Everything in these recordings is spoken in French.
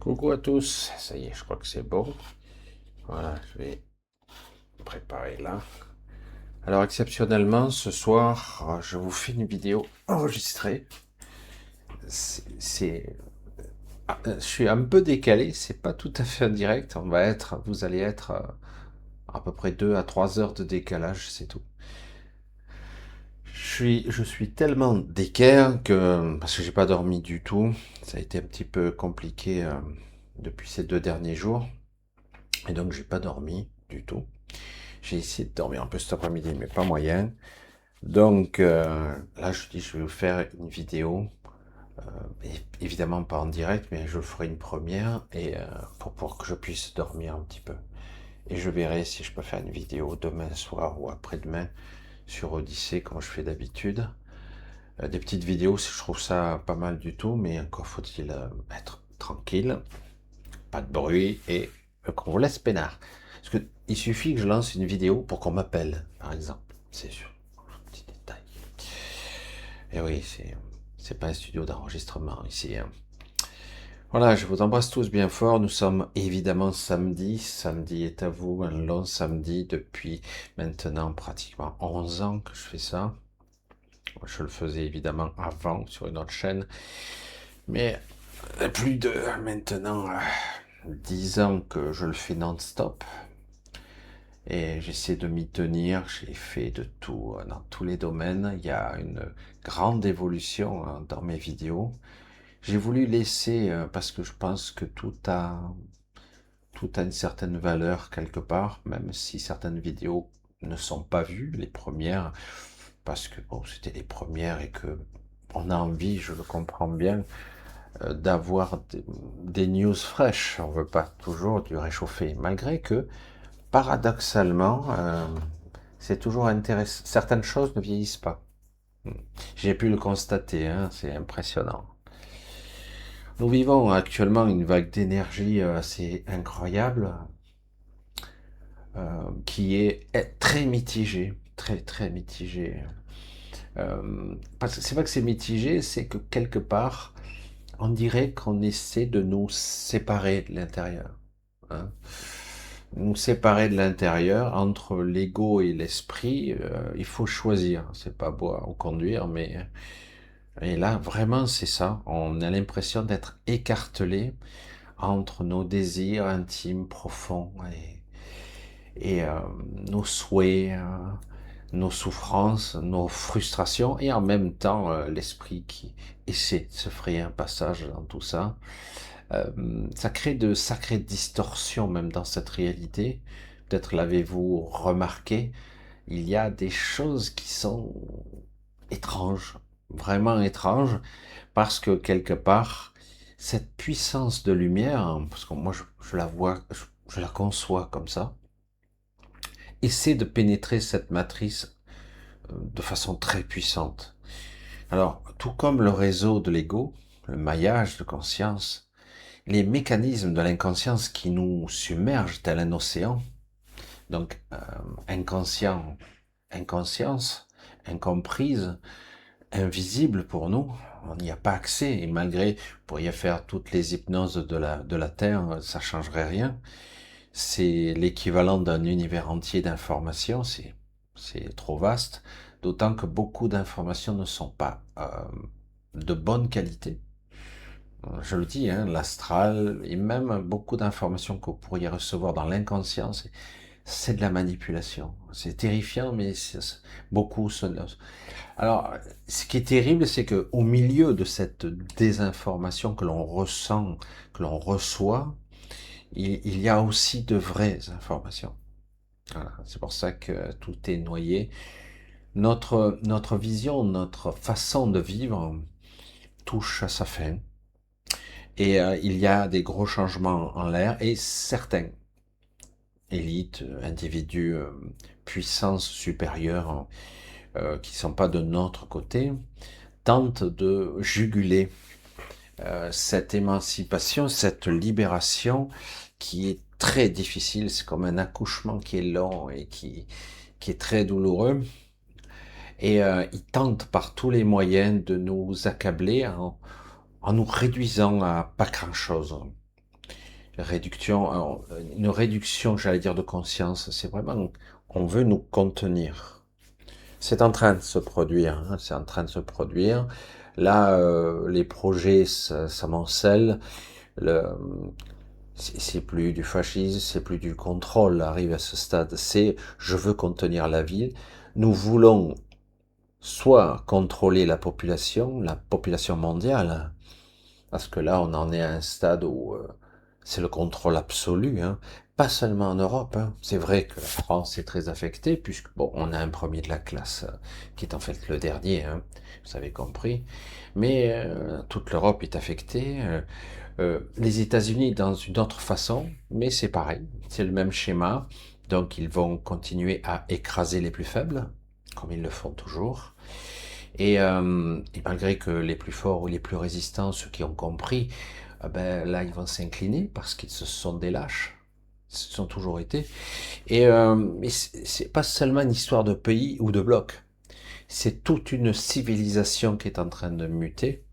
Coucou à tous, ça y est, je crois que c'est bon. Voilà, je vais préparer là. Alors exceptionnellement, ce soir, je vous fais une vidéo enregistrée. Je suis un peu décalé, c'est pas tout à fait en direct. Vous allez être à peu près 2 à 3 heures de décalage, c'est tout. Je suis tellement d'équerre parce que j'ai pas dormi du tout, ça a été un petit peu compliqué depuis ces 2 derniers jours. Et donc j'ai pas dormi du tout. J'ai essayé de dormir un peu cet après-midi, mais pas moyen. Donc là, je dis, je vais vous faire une vidéo, évidemment pas en direct, mais je ferai une première et pour que je puisse dormir un petit peu. Et je verrai si je peux faire une vidéo demain soir ou après-demain sur Odyssée, comme je fais d'habitude. Des petites vidéos, je trouve ça pas mal du tout, mais encore faut-il être tranquille, pas de bruit et qu'on vous laisse peinard. Parce que il suffit que je lance une vidéo pour qu'on m'appelle, par exemple. C'est sûr. Petit détail. Et oui, c'est pas un studio d'enregistrement ici, hein. Voilà, je vous embrasse tous bien fort. Nous sommes évidemment samedi. Samedi est à vous, un long samedi depuis maintenant pratiquement 11 ans que je fais ça. Je le faisais évidemment avant sur une autre chaîne, mais plus de maintenant 10 ans que je le fais non-stop. Et j'essaie de m'y tenir, j'ai fait de tout dans tous les domaines. Il y a une grande évolution dans mes vidéos. J'ai voulu laisser, parce que je pense que tout a une certaine valeur quelque part, même si certaines vidéos ne sont pas vues, les premières, parce que bon, c'était les premières et que on a envie, je le comprends bien, d'avoir des news fraîches. On veut pas toujours du réchauffé, malgré que paradoxalement, c'est toujours intéressant. Certaines choses ne vieillissent pas. J'ai pu le constater, hein, c'est impressionnant. Nous vivons actuellement une vague d'énergie assez incroyable, qui est très mitigée, très très mitigée. Parce que c'est pas que c'est mitigé, c'est que quelque part, on dirait qu'on essaie de nous séparer de l'intérieur, hein. Nous séparer de l'intérieur entre l'ego et l'esprit, il faut choisir. C'est pas beau à conduire, mais et là vraiment c'est ça. On a l'impression d'être écartelé entre nos désirs intimes, profonds et nos souhaits, nos souffrances, nos frustrations, et en même temps l'esprit qui essaie de se frayer un passage dans tout ça. Ça crée de sacrées distorsions même dans cette réalité. Peut-être l'avez-vous remarqué, il y a des choses qui sont étranges, vraiment étranges, parce que quelque part, cette puissance de lumière, parce que moi je la vois, je la conçois comme ça, essaie de pénétrer cette matrice de façon très puissante. Alors, tout comme le réseau de l'ego, le maillage de conscience, les mécanismes de l'inconscience qui nous submergent tel un océan, donc inconscient, inconscience, incomprise, invisible pour nous, on n'y a pas accès, et malgré, vous pourriez faire toutes les hypnoses de la Terre, ça changerait rien. C'est l'équivalent d'un univers entier d'informations, c'est trop vaste, d'autant que beaucoup d'informations ne sont pas de bonne qualité. Je le dis, hein, l'astral, et même beaucoup d'informations que vous pourriez recevoir dans l'inconscient, c'est de la manipulation. C'est terrifiant, mais beaucoup sont. Alors, ce qui est terrible, c'est que au milieu de cette désinformation que l'on ressent, que l'on reçoit, il y a aussi de vraies informations. Voilà. C'est pour ça que tout est noyé. Notre vision, notre façon de vivre touche à sa fin. Et il y a des gros changements en l'air, et certains élites, individus, puissances supérieures, qui sont pas de notre côté, tentent de juguler cette émancipation, cette libération qui est très difficile. C'est comme un accouchement qui est long et qui est très douloureux. Et ils tentent par tous les moyens de nous accabler en nous réduisant à pas grand-chose. une réduction, j'allais dire, de conscience. C'est vraiment, on veut nous contenir. C'est en train de se produire, hein, c'est en train de se produire. Là, les projets s'amoncellent. Le, c'est plus du fascisme, c'est plus du contrôle. Arrive à ce stade, c'est je veux contenir la ville. Nous voulons soit contrôler la population mondiale, parce que là, on en est à un stade où c'est le contrôle absolu, hein. Pas seulement en Europe, hein. C'est vrai que la France est très affectée, puisque bon, on a un premier de la classe qui est en fait le dernier, hein, vous avez compris. Mais toute l'Europe est affectée. Les États-Unis dans une autre façon, mais c'est pareil, c'est le même schéma. Donc ils vont continuer à écraser les plus faibles, comme ils le font toujours. Et malgré que les plus forts ou les plus résistants, ceux qui ont compris, ben là ils vont s'incliner parce qu'ils se sont des lâches, ils se sont toujours été. Mais c'est pas seulement une histoire de pays ou de blocs, c'est toute une civilisation qui est en train de muter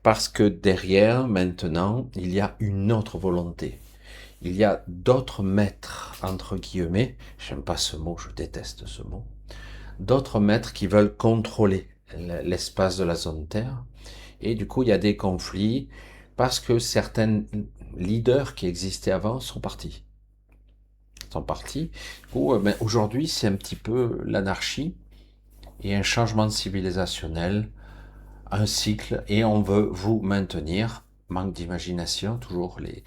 parce que derrière maintenant il y a une autre volonté. Il y a d'autres maîtres, entre guillemets, j'aime pas ce mot, je déteste ce mot, d'autres maîtres qui veulent contrôler l'espace de la zone Terre. Et du coup, il y a des conflits parce que certains leaders qui existaient avant sont partis. Sont partis. Du coup, ben, aujourd'hui, c'est un petit peu l'anarchie et un changement civilisationnel, un cycle, et on veut vous maintenir. Manque d'imagination, toujours les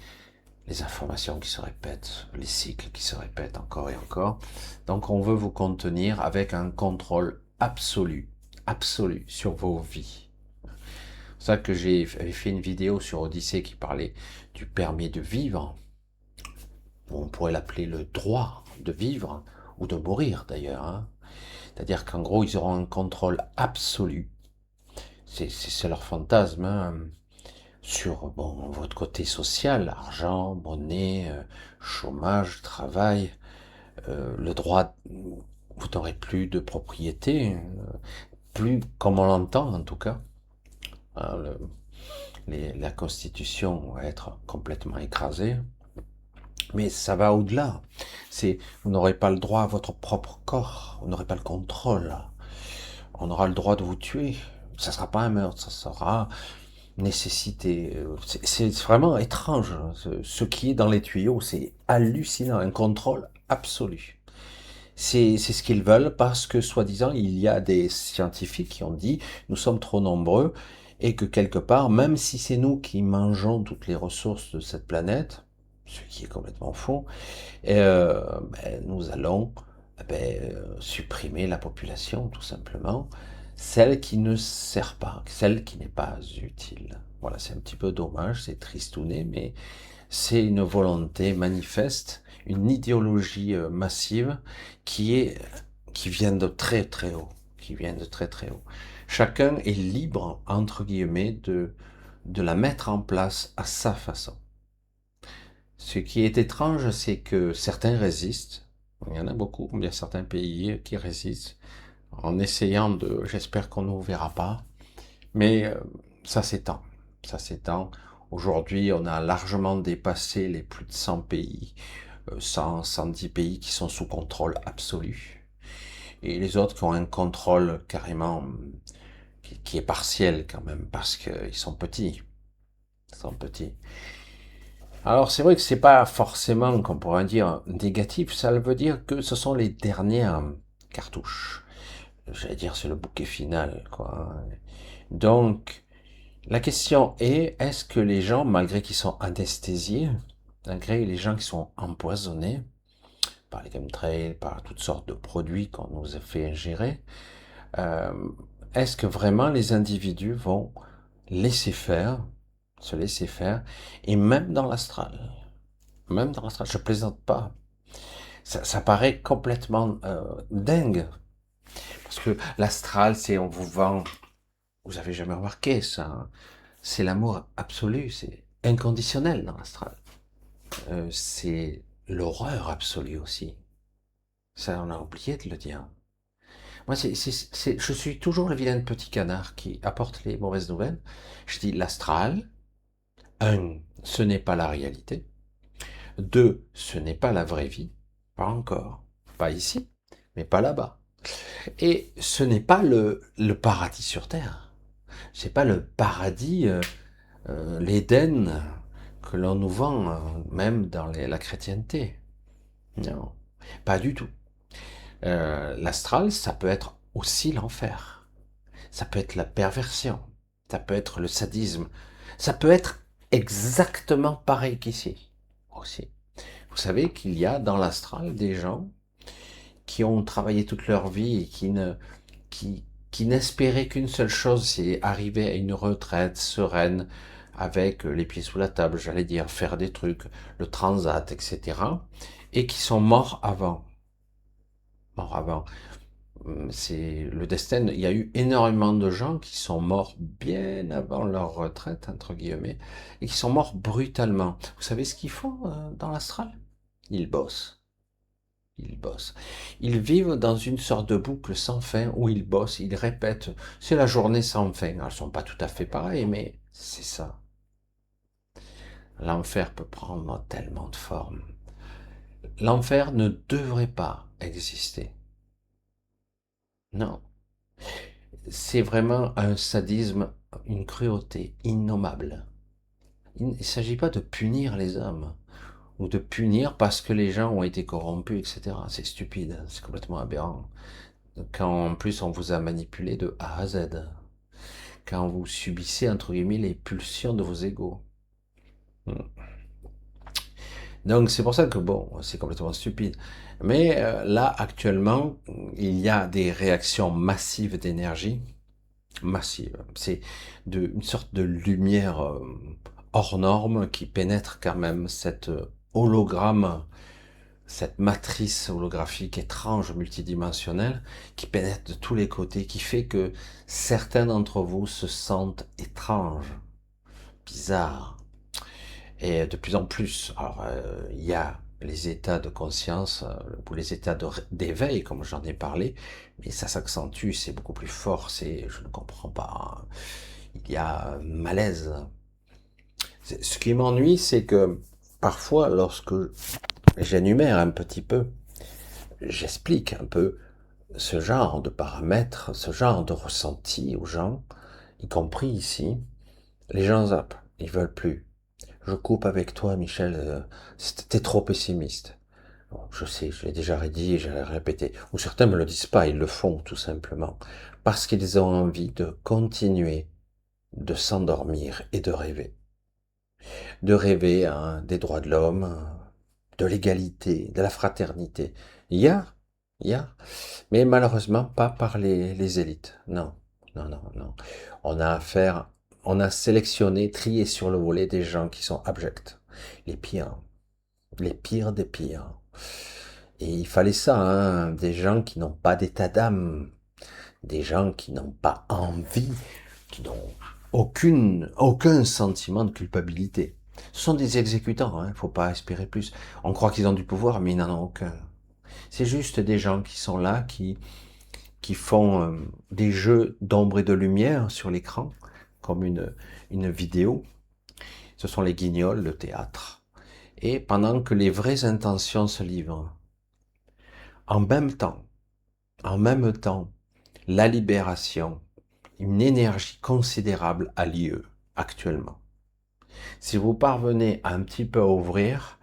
informations qui se répètent, les cycles qui se répètent encore et encore. Donc on veut vous contenir avec un contrôle absolu, absolu sur vos vies. C'est pour ça que j'ai fait une vidéo sur Odyssée qui parlait du permis de vivre. On pourrait l'appeler le droit de vivre, ou de mourir d'ailleurs, hein. C'est-à-dire qu'en gros, ils auront un contrôle absolu. C'est leur fantasme, hein, sur bon, votre côté social, argent, monnaie, chômage, travail, le droit, vous n'aurez plus de propriété, plus comme on l'entend en tout cas. Hein, la Constitution va être complètement écrasée, mais ça va au-delà. Vous n'aurez pas le droit à votre propre corps, vous n'aurez pas le contrôle. On aura le droit de vous tuer. Ça ne sera pas un meurtre, ça sera nécessité. C'est vraiment étrange, hein, ce qui est dans les tuyaux. C'est hallucinant, un contrôle absolu. C'est ce qu'ils veulent parce que, soi-disant, il y a des scientifiques qui ont dit nous sommes trop nombreux et que quelque part, même si c'est nous qui mangeons toutes les ressources de cette planète, ce qui est complètement faux, ben, nous allons supprimer la population, tout simplement, celle qui ne sert pas, celle qui n'est pas utile. Voilà, c'est un petit peu dommage, c'est tristouné, mais c'est une volonté manifeste, une idéologie massive qui vient de très très haut, qui vient de très très haut. Chacun est libre, entre guillemets, de la mettre en place à sa façon. Ce qui est étrange, c'est que certains résistent. Il y en a beaucoup, il y a certains pays qui résistent en essayant de, j'espère qu'on ne nous verra pas, mais ça s'étend, ça s'étend. Aujourd'hui, on a largement dépassé les plus de 100 pays, 100, 110 pays qui sont sous contrôle absolu. Et les autres qui ont un contrôle carrément qui est partiel quand même, parce qu'ils sont petits. Ils sont petits. Alors c'est vrai que c'est pas forcément, qu'on pourrait dire, négatif, ça veut dire que ce sont les dernières cartouches. J'allais dire c'est le bouquet final, quoi. Donc la question est, est-ce que les gens, malgré qu'ils sont anesthésiés, malgré les gens qui sont empoisonnés par les chemtrails, par toutes sortes de produits qu'on nous a fait ingérer, euh, est-ce que vraiment les individus vont laisser faire, se laisser faire, et même dans l'astral, je plaisante pas, ça paraît complètement dingue, parce que l'astral, c'est on vous vend, vous avez jamais remarqué ça, hein, c'est l'amour absolu, c'est inconditionnel dans l'astral. C'est l'horreur absolue aussi. Ça, on a oublié de le dire. Moi, je suis toujours le vilain petit canard qui apporte les mauvaises nouvelles. Je dis l'astral, ce n'est pas la réalité. Deux, ce n'est pas la vraie vie. Pas encore. Pas ici, mais pas là-bas. Et ce n'est pas le paradis sur terre. C'est pas le paradis, l'Éden que l'on nous vend, même dans la chrétienté. Non, pas du tout. L'astral, ça peut être aussi l'enfer. Ça peut être la perversion. Ça peut être le sadisme. Ça peut être exactement pareil qu'ici. Aussi. Vous savez qu'il y a dans l'astral des gens qui ont travaillé toute leur vie et qui, qui n'espéraient qu'une seule chose, c'est arriver à une retraite sereine, avec les pieds sous la table, j'allais dire, faire des trucs, le transat, etc. Et qui sont morts avant. Morts avant. C'est le destin. Il y a eu énormément de gens qui sont morts bien avant leur retraite, entre guillemets, et qui sont morts brutalement. Vous savez ce qu'ils font dans l'astral? Ils bossent. Ils bossent. Ils vivent dans une sorte de boucle sans fin où ils bossent, ils répètent. C'est la journée sans fin. Elles sont pas tout à fait pareilles, mais c'est ça. L'enfer peut prendre tellement de formes. L'enfer ne devrait pas exister. Non. C'est vraiment un sadisme, une cruauté innommable. Il ne s'agit pas de punir les hommes ou de punir parce que les gens ont été corrompus, etc. C'est stupide, c'est complètement aberrant. Quand en plus on vous a manipulé de A à Z, quand vous subissez entre guillemets les pulsions de vos égaux. Donc c'est pour ça que bon, c'est complètement stupide. Mais là actuellement, il y a des réactions massives d'énergie, massives. C'est une sorte de lumière hors norme qui pénètre quand même cette hologramme, cette matrice holographique étrange, multidimensionnelle, qui pénètre de tous les côtés, qui fait que certains d'entre vous se sentent étranges, bizarres, et de plus en plus. Alors, il y a les états de conscience, ou les états d'éveil, comme j'en ai parlé, mais ça s'accentue, c'est beaucoup plus fort, je ne comprends pas. Il y a un malaise. Ce qui m'ennuie, c'est que parfois, lorsque j'énumère un petit peu, j'explique un peu ce genre de paramètres, ce genre de ressenti aux gens, y compris ici, les gens zappent, ils veulent plus. Je coupe avec toi, Michel, t'es trop pessimiste. Bon, je sais, je l'ai déjà dit, je l'ai répété. Ou certains me le disent pas, ils le font tout simplement. Parce qu'ils ont envie de continuer de s'endormir et de rêver. De rêver hein, des droits de l'homme, de l'égalité, de la fraternité. Il y a, il y a. Mais malheureusement pas par les élites. Non, non, non, non. On a affaire, on a sélectionné, trié sur le volet des gens qui sont abjects. Les pires des pires. Et il fallait ça, hein, des gens qui n'ont pas d'état d'âme, des gens qui n'ont pas envie, qui n'ont aucun sentiment de culpabilité. Ce sont des exécutants, hein, faut pas espérer plus. On croit qu'ils ont du pouvoir, mais ils n'en ont aucun. C'est juste des gens qui sont là, qui font des jeux d'ombre et de lumière sur l'écran, comme une vidéo. Ce sont les guignols, le théâtre. Et pendant que les vraies intentions se livrent, en même temps, en même temps, la libération, une énergie considérable a lieu actuellement. Si vous parvenez à un petit peu à ouvrir,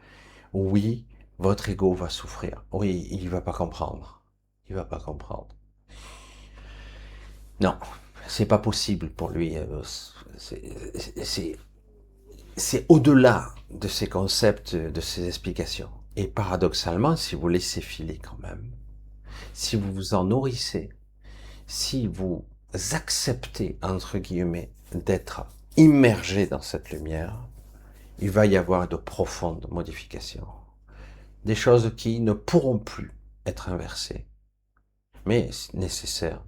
oui, votre ego va souffrir. Oui, il va pas comprendre. Il va pas comprendre. Non, c'est pas possible pour lui. C'est c'est au-delà de ces concepts, de ces explications. Et paradoxalement, si vous laissez filer quand même, si vous vous en nourrissez, si vous acceptez, entre guillemets, d'être immergé dans cette lumière, il va y avoir de profondes modifications. Des choses qui ne pourront plus être inversées, mais nécessaires.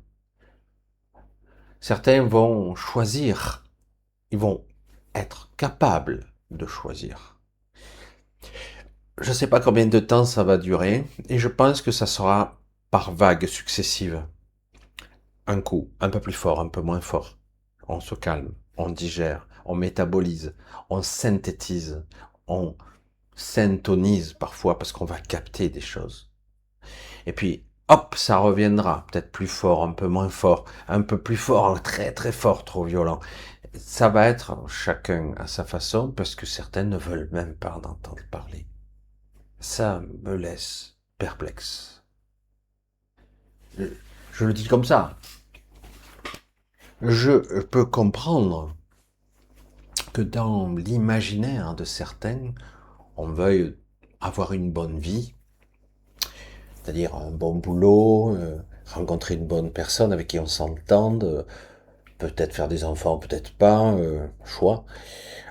Certains vont choisir, ils vont être capables de choisir. Je ne sais pas combien de temps ça va durer, et je pense que ça sera par vagues successives. Un coup, un peu plus fort, un peu moins fort. On se calme, on digère, on métabolise, on synthétise, on s'intonise parfois parce qu'on va capter des choses. Et puis, hop, ça reviendra, peut-être plus fort, un peu moins fort, un peu plus fort, très très fort, trop violent. Ça va être chacun à sa façon parce que certains ne veulent même pas en entendre parler. Ça me laisse perplexe. Je, je le dis comme ça. Je peux comprendre que dans l'imaginaire de certains, on veuille avoir une bonne vie, c'est-à-dire un bon boulot, rencontrer une bonne personne avec qui on s'entende, peut-être faire des enfants, peut-être pas, choix,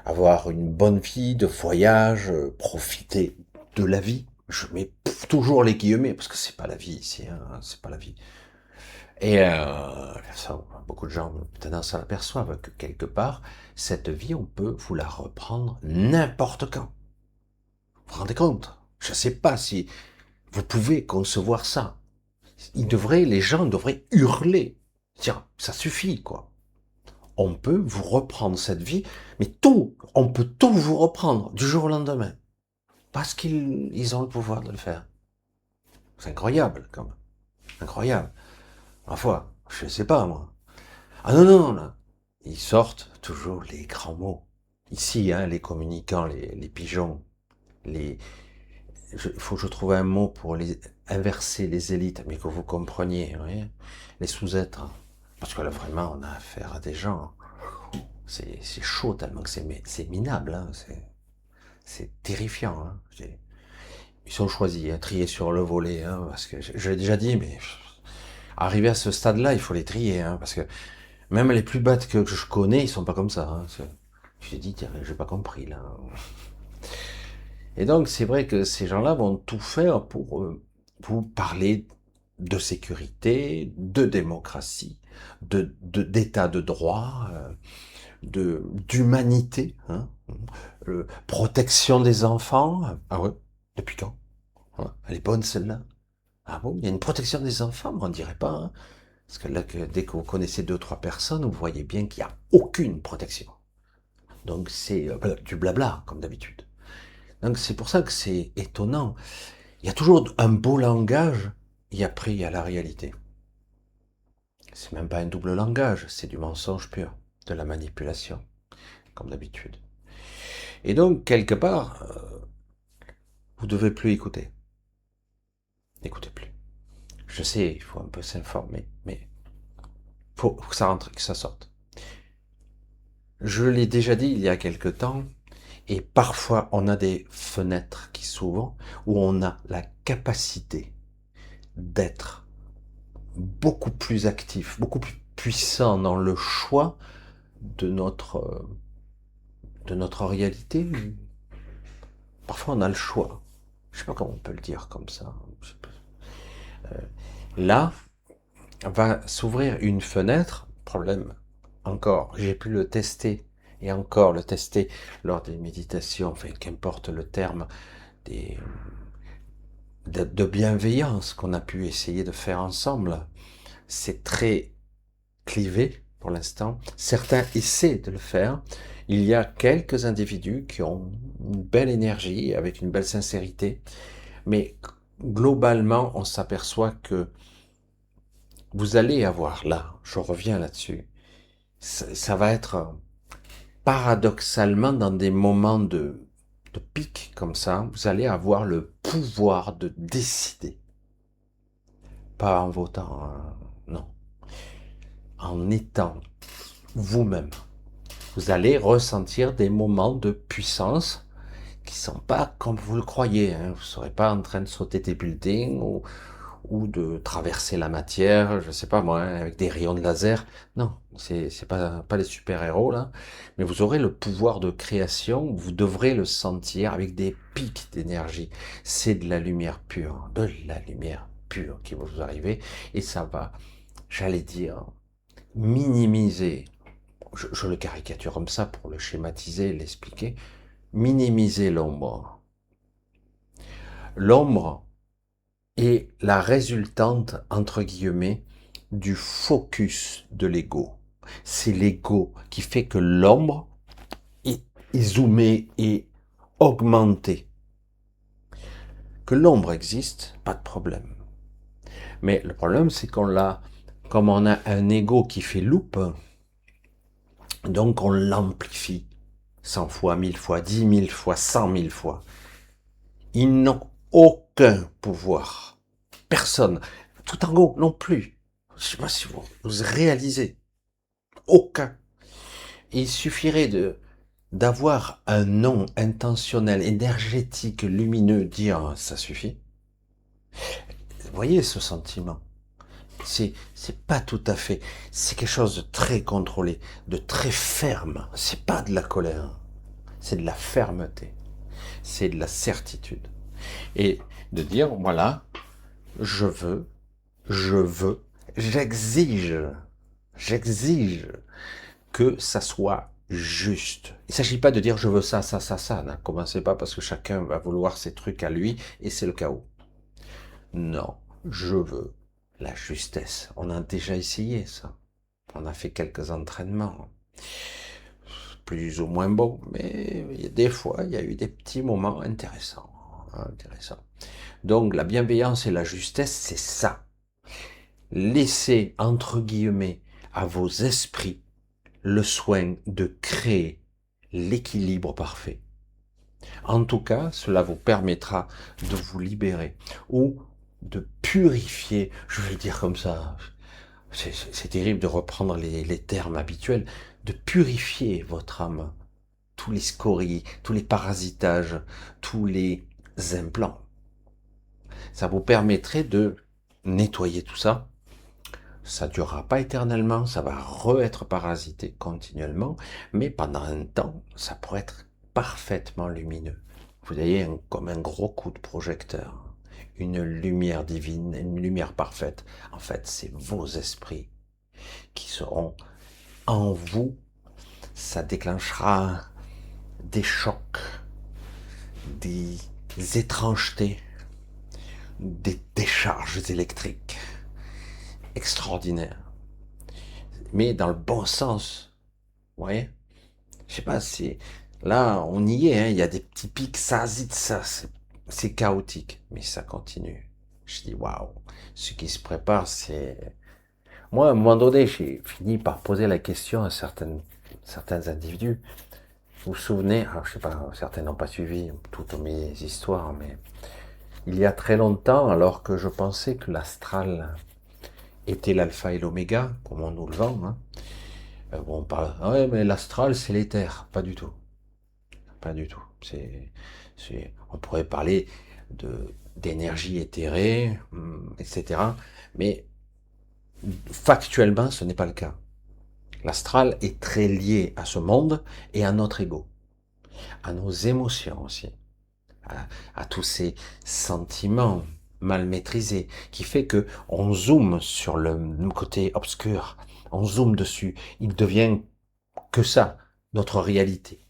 avoir une bonne vie de voyage, profiter de la vie. Je mets toujours les guillemets parce que c'est pas la vie ici, hein, c'est pas la vie. Et ça, beaucoup de gens maintenant s'en aperçoivent que quelque part, cette vie, on peut vous la reprendre n'importe quand. Vous vous rendez compte? Je ne sais pas si vous pouvez concevoir ça. Les gens devraient hurler. Dire, ça suffit, quoi. On peut vous reprendre cette vie, mais tout, on peut tout vous reprendre du jour au lendemain. Parce qu'ils ont le pouvoir de le faire. C'est incroyable, quand même. Incroyable. Ma foi, je ne sais pas, moi. Ah non, non, là. Ils sortent toujours les grands mots. Ici, hein, les communicants, les pigeons, il faut que je trouve un mot pour les inverser les élites, mais que vous compreniez, vous voyez, les sous-êtres. Parce que là, vraiment, on a affaire à des gens. C'est chaud tellement que c'est minable, hein, c'est terrifiant. Hein. Ils sont choisis, hein, triés sur le volet, hein, parce que je l'ai déjà dit, mais arrivé à ce stade-là, il faut les trier, hein, parce que même les plus bêtes que je connais, ils sont pas comme ça. Hein. J'ai dit, tiens, j'ai pas compris là. Et donc, c'est vrai que ces gens-là vont tout faire pour vous parler de sécurité, de démocratie, d'état de droit, d'humanité, hein, protection des enfants. Ah ouais, depuis quand? Hein, elle est bonne celle-là. Ah bon, il y a une protection des enfants, mais on dirait pas. Hein, parce que là, dès que vous connaissez deux, trois personnes, vous voyez bien qu'il n'y a aucune protection. Donc c'est du blabla, comme d'habitude. Donc c'est pour ça que c'est étonnant. Il y a toujours un beau langage, et après il y a la réalité. C'est même pas un double langage, c'est du mensonge pur, de la manipulation, comme d'habitude. Et donc, quelque part, vous devez plus écouter. N'écoutez plus. Je sais, il faut un peu s'informer, mais faut que ça rentre, que ça sorte. Je l'ai déjà dit il y a quelque temps, et parfois on a des fenêtres qui s'ouvrent où on a la capacité d'être beaucoup plus actif, beaucoup plus puissant dans le choix de notre réalité. Parfois on a le choix. Je sais pas comment on peut le dire comme ça. Là, va s'ouvrir une fenêtre. Problème, encore, j'ai pu le tester et encore le tester lors des méditations, enfin qu'importe le terme, des, de bienveillance qu'on a pu essayer de faire ensemble. C'est très clivé pour l'instant. Certains essaient de le faire. Il y a quelques individus qui ont une belle énergie, avec une belle sincérité, mais globalement, on s'aperçoit que vous allez avoir là, je reviens là-dessus, ça va être paradoxalement dans des moments de pic comme ça, vous allez avoir le pouvoir de décider. Pas en votant, hein, non. En étant vous-même. Vous allez ressentir des moments de puissance qui sont pas comme vous le croyez. Hein. Vous ne serez pas en train de sauter des buildings ou de traverser la matière, je sais pas moi, hein, avec des rayons de laser. Non, c'est pas les super-héros là, mais vous aurez le pouvoir de création, vous devrez le sentir avec des pics d'énergie. C'est de la lumière pure, de la lumière pure qui va vous arriver et ça va, j'allais dire, minimiser, je le caricature comme ça pour le schématiser, l'expliquer, minimiser l'ombre. L'ombre est la résultante, entre guillemets, du focus de l'ego. C'est l'ego qui fait que l'ombre est zoomée et augmentée. Que l'ombre existe, pas de problème. Mais le problème, c'est qu'on l'a, comme on a un ego qui fait loupe, donc on l'amplifie 100 fois, 1000 fois, 10 000 fois, 100 000 fois. Ils n'ont aucun pouvoir. Personne. Tout en haut non plus. Je ne sais pas si vous réalisez. Aucun. Il suffirait d'avoir un nom intentionnel, énergétique, lumineux, dire ça suffit. Vous voyez ce sentiment? C'est pas tout à fait. C'est quelque chose de très contrôlé, de très ferme. C'est pas de la colère. C'est de la fermeté. C'est de la certitude. Et de dire, voilà, je veux, j'exige, j'exige que ça soit juste. Il ne s'agit pas de dire je veux ça, ça, ça, ça. Ne commencez pas parce que chacun va vouloir ses trucs à lui et c'est le chaos. Non, je veux la justesse. On a déjà essayé ça. On a fait quelques entraînements, plus ou moins bons, mais des fois, il y a eu des petits moments intéressants. Intéressants. Donc, la bienveillance et la justesse, c'est ça. Laissez, entre guillemets, à vos esprits le soin de créer l'équilibre parfait. En tout cas, cela vous permettra de vous libérer ou de purifier, je vais le dire comme ça, c'est terrible de reprendre les termes habituels, de purifier votre âme, tous les scories, tous les parasitages, tous les implants. Ça vous permettrait de nettoyer tout ça. Ça ne durera pas éternellement, ça va re-être parasité continuellement, mais pendant un temps, ça pourrait être parfaitement lumineux. Vous voyez, comme un gros coup de projecteur, une lumière divine, une lumière parfaite. En fait, c'est vos esprits qui seront en vous. Ça déclenchera des chocs, des étrangetés, des décharges électriques extraordinaires, mais dans le bon sens. Vous voyez? Je sais pas si là on y est, hein, il y a des petits pics, ça zite, ça, c'est chaotique, mais ça continue. Je dis waouh, ce qui se prépare, c'est moi à un moment donné, j'ai fini par poser la question à certains individus. Vous vous souvenez, alors je sais pas, certains n'ont pas suivi toutes mes histoires, mais il y a très longtemps, alors que je pensais que l'astral était l'alpha et l'oméga, comme on nous le vend, hein, bon, on parle, ah ouais, mais l'astral c'est l'éther, pas du tout. Pas du tout. On pourrait parler d'énergie éthérée, etc. Mais factuellement, ce n'est pas le cas. L'astral est très lié à ce monde et à notre ego, à nos émotions aussi, à tous ces sentiments mal maîtrisés, qui fait que on zoome sur le côté obscur, on zoome dessus, il devient que ça, notre réalité.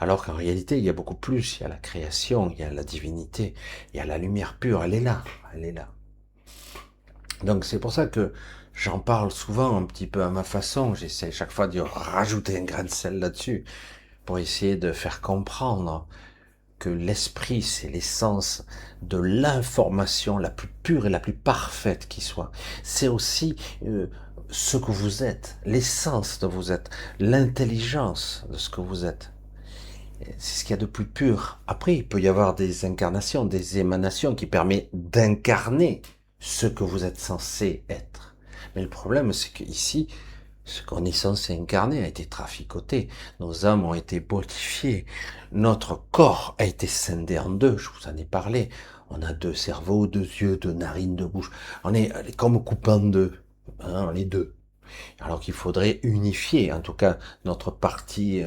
Alors qu'en réalité, il y a beaucoup plus. Il y a la création, il y a la divinité, il y a la lumière pure. Elle est là, elle est là. Donc c'est pour ça que j'en parle souvent un petit peu à ma façon. J'essaie chaque fois de rajouter un grain de sel là-dessus pour essayer de faire comprendre que l'esprit, c'est l'essence de l'information la plus pure et la plus parfaite qui soit. C'est aussi ce que vous êtes, l'essence de vous êtes, l'intelligence de ce que vous êtes. C'est ce qu'il y a de plus pur. Après, il peut y avoir des incarnations, des émanations qui permettent d'incarner ce que vous êtes censé être. Mais le problème, c'est qu'ici, ce qu'on est censé incarner a été traficoté. Nos âmes ont été bonifiées. Notre corps a été scindé en deux. Je vous en ai parlé. On a deux cerveaux, deux yeux, deux narines, deux bouches. On est comme coupé en deux. Hein, on est deux. Alors qu'il faudrait unifier, en tout cas, notre partie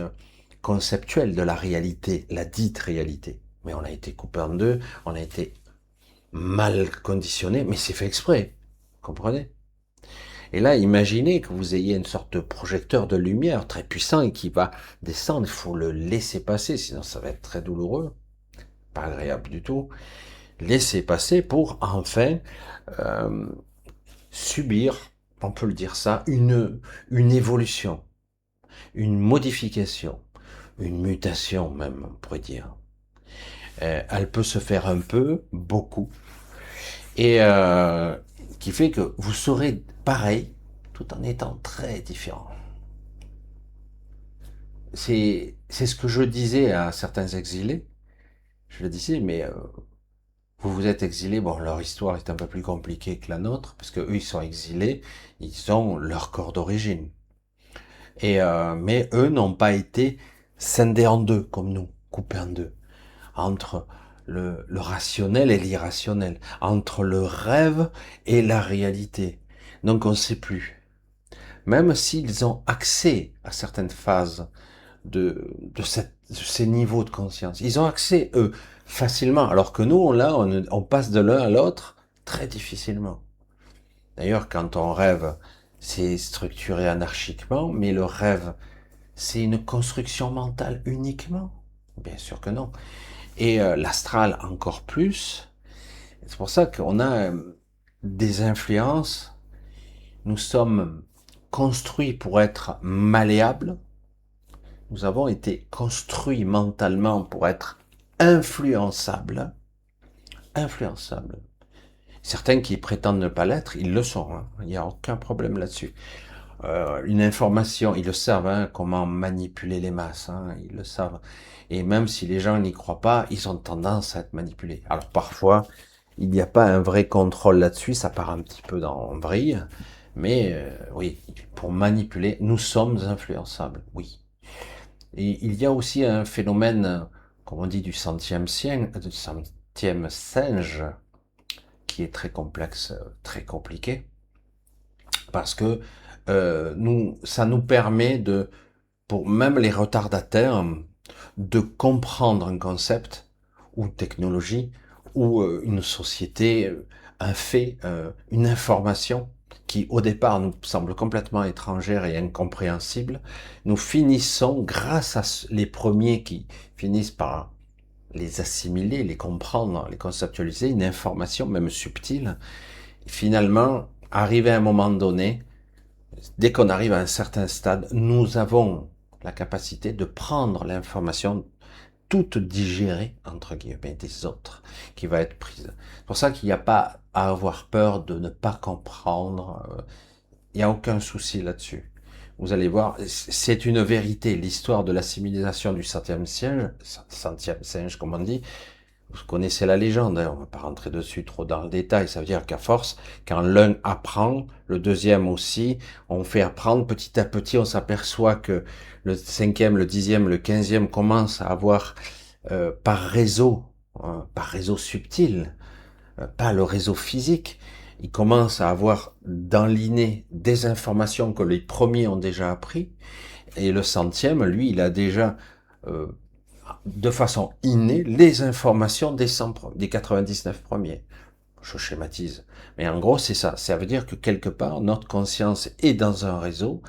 conceptuelle de la réalité, la dite réalité. Mais on a été coupé en deux, on a été mal conditionné, mais c'est fait exprès. Vous comprenez? Et là, imaginez que vous ayez une sorte de projecteur de lumière très puissant et qui va descendre. Il faut le laisser passer, sinon ça va être très douloureux, pas agréable du tout. Laisser passer pour enfin euh, subir, on peut le dire ça, une évolution, une modification, une mutation même, on pourrait dire. Elle peut se faire un peu, beaucoup, et qui fait que vous serez pareil tout en étant très différent. C'est ce que je disais à certains exilés. Je le disais, mais vous vous êtes exilés, bon, leur histoire est un peu plus compliquée que la nôtre, parce que eux, ils sont exilés, ils ont leur corps d'origine. Mais eux n'ont pas été scindés en deux, comme nous, coupés en deux, entre le rationnel et l'irrationnel, entre le rêve et la réalité. Donc on ne sait plus. Même s'ils ont accès à certaines phases de ces niveaux de conscience, ils ont accès, eux, facilement, alors que nous, là, on passe de l'un à l'autre très difficilement. D'ailleurs, quand on rêve, c'est structuré anarchiquement, mais le rêve, c'est une construction mentale uniquement? Bien sûr que non. Et l'astral encore plus. C'est pour ça qu'on a des influences. Nous sommes construits pour être malléables. Nous avons été construits mentalement pour être influençables. Influençables. Certains qui prétendent ne pas l'être, ils le sont. Hein. Il n'y a aucun problème là-dessus. Une information, ils le savent, hein, comment manipuler les masses, hein, ils le savent. Et même si les gens n'y croient pas, ils ont tendance à être manipulés. Alors parfois, il n'y a pas un vrai contrôle là-dessus, ça part un petit peu en vrille, mais oui, pour manipuler, nous sommes influençables, oui. Et il y a aussi un phénomène, comme on dit, du centième singe, qui est très complexe, très compliqué, parce que ça nous permet pour même les retardataires, de comprendre un concept ou une technologie ou une société, un fait, une information qui au départ nous semble complètement étrangère et incompréhensible. Nous finissons, grâce à les premiers qui finissent par les assimiler, les comprendre, les conceptualiser, une information même subtile, finalement, arrivé à un moment donné, dès qu'on arrive à un certain stade, nous avons la capacité de prendre l'information toute digérée, entre guillemets, des autres, qui va être prise. C'est pour ça qu'il n'y a pas à avoir peur de ne pas comprendre. Il n'y a aucun souci là-dessus. Vous allez voir, c'est une vérité. L'histoire de l'assimilation du centième singe, comme on dit, vous connaissez la légende, hein, on ne va pas rentrer dessus trop dans le détail, ça veut dire qu'à force, quand l'un apprend, le deuxième aussi, on fait apprendre petit à petit, on s'aperçoit que le cinquième, le dixième, le quinzième commencent à avoir par réseau subtil, pas le réseau physique, ils commencent à avoir dans l'inné des informations que les premiers ont déjà appris, et le centième, lui, il a déjà euh, de façon innée les informations des 99 premiers. Je schématise. Mais en gros, c'est ça. Ça veut dire que quelque part, notre conscience est dans un réseau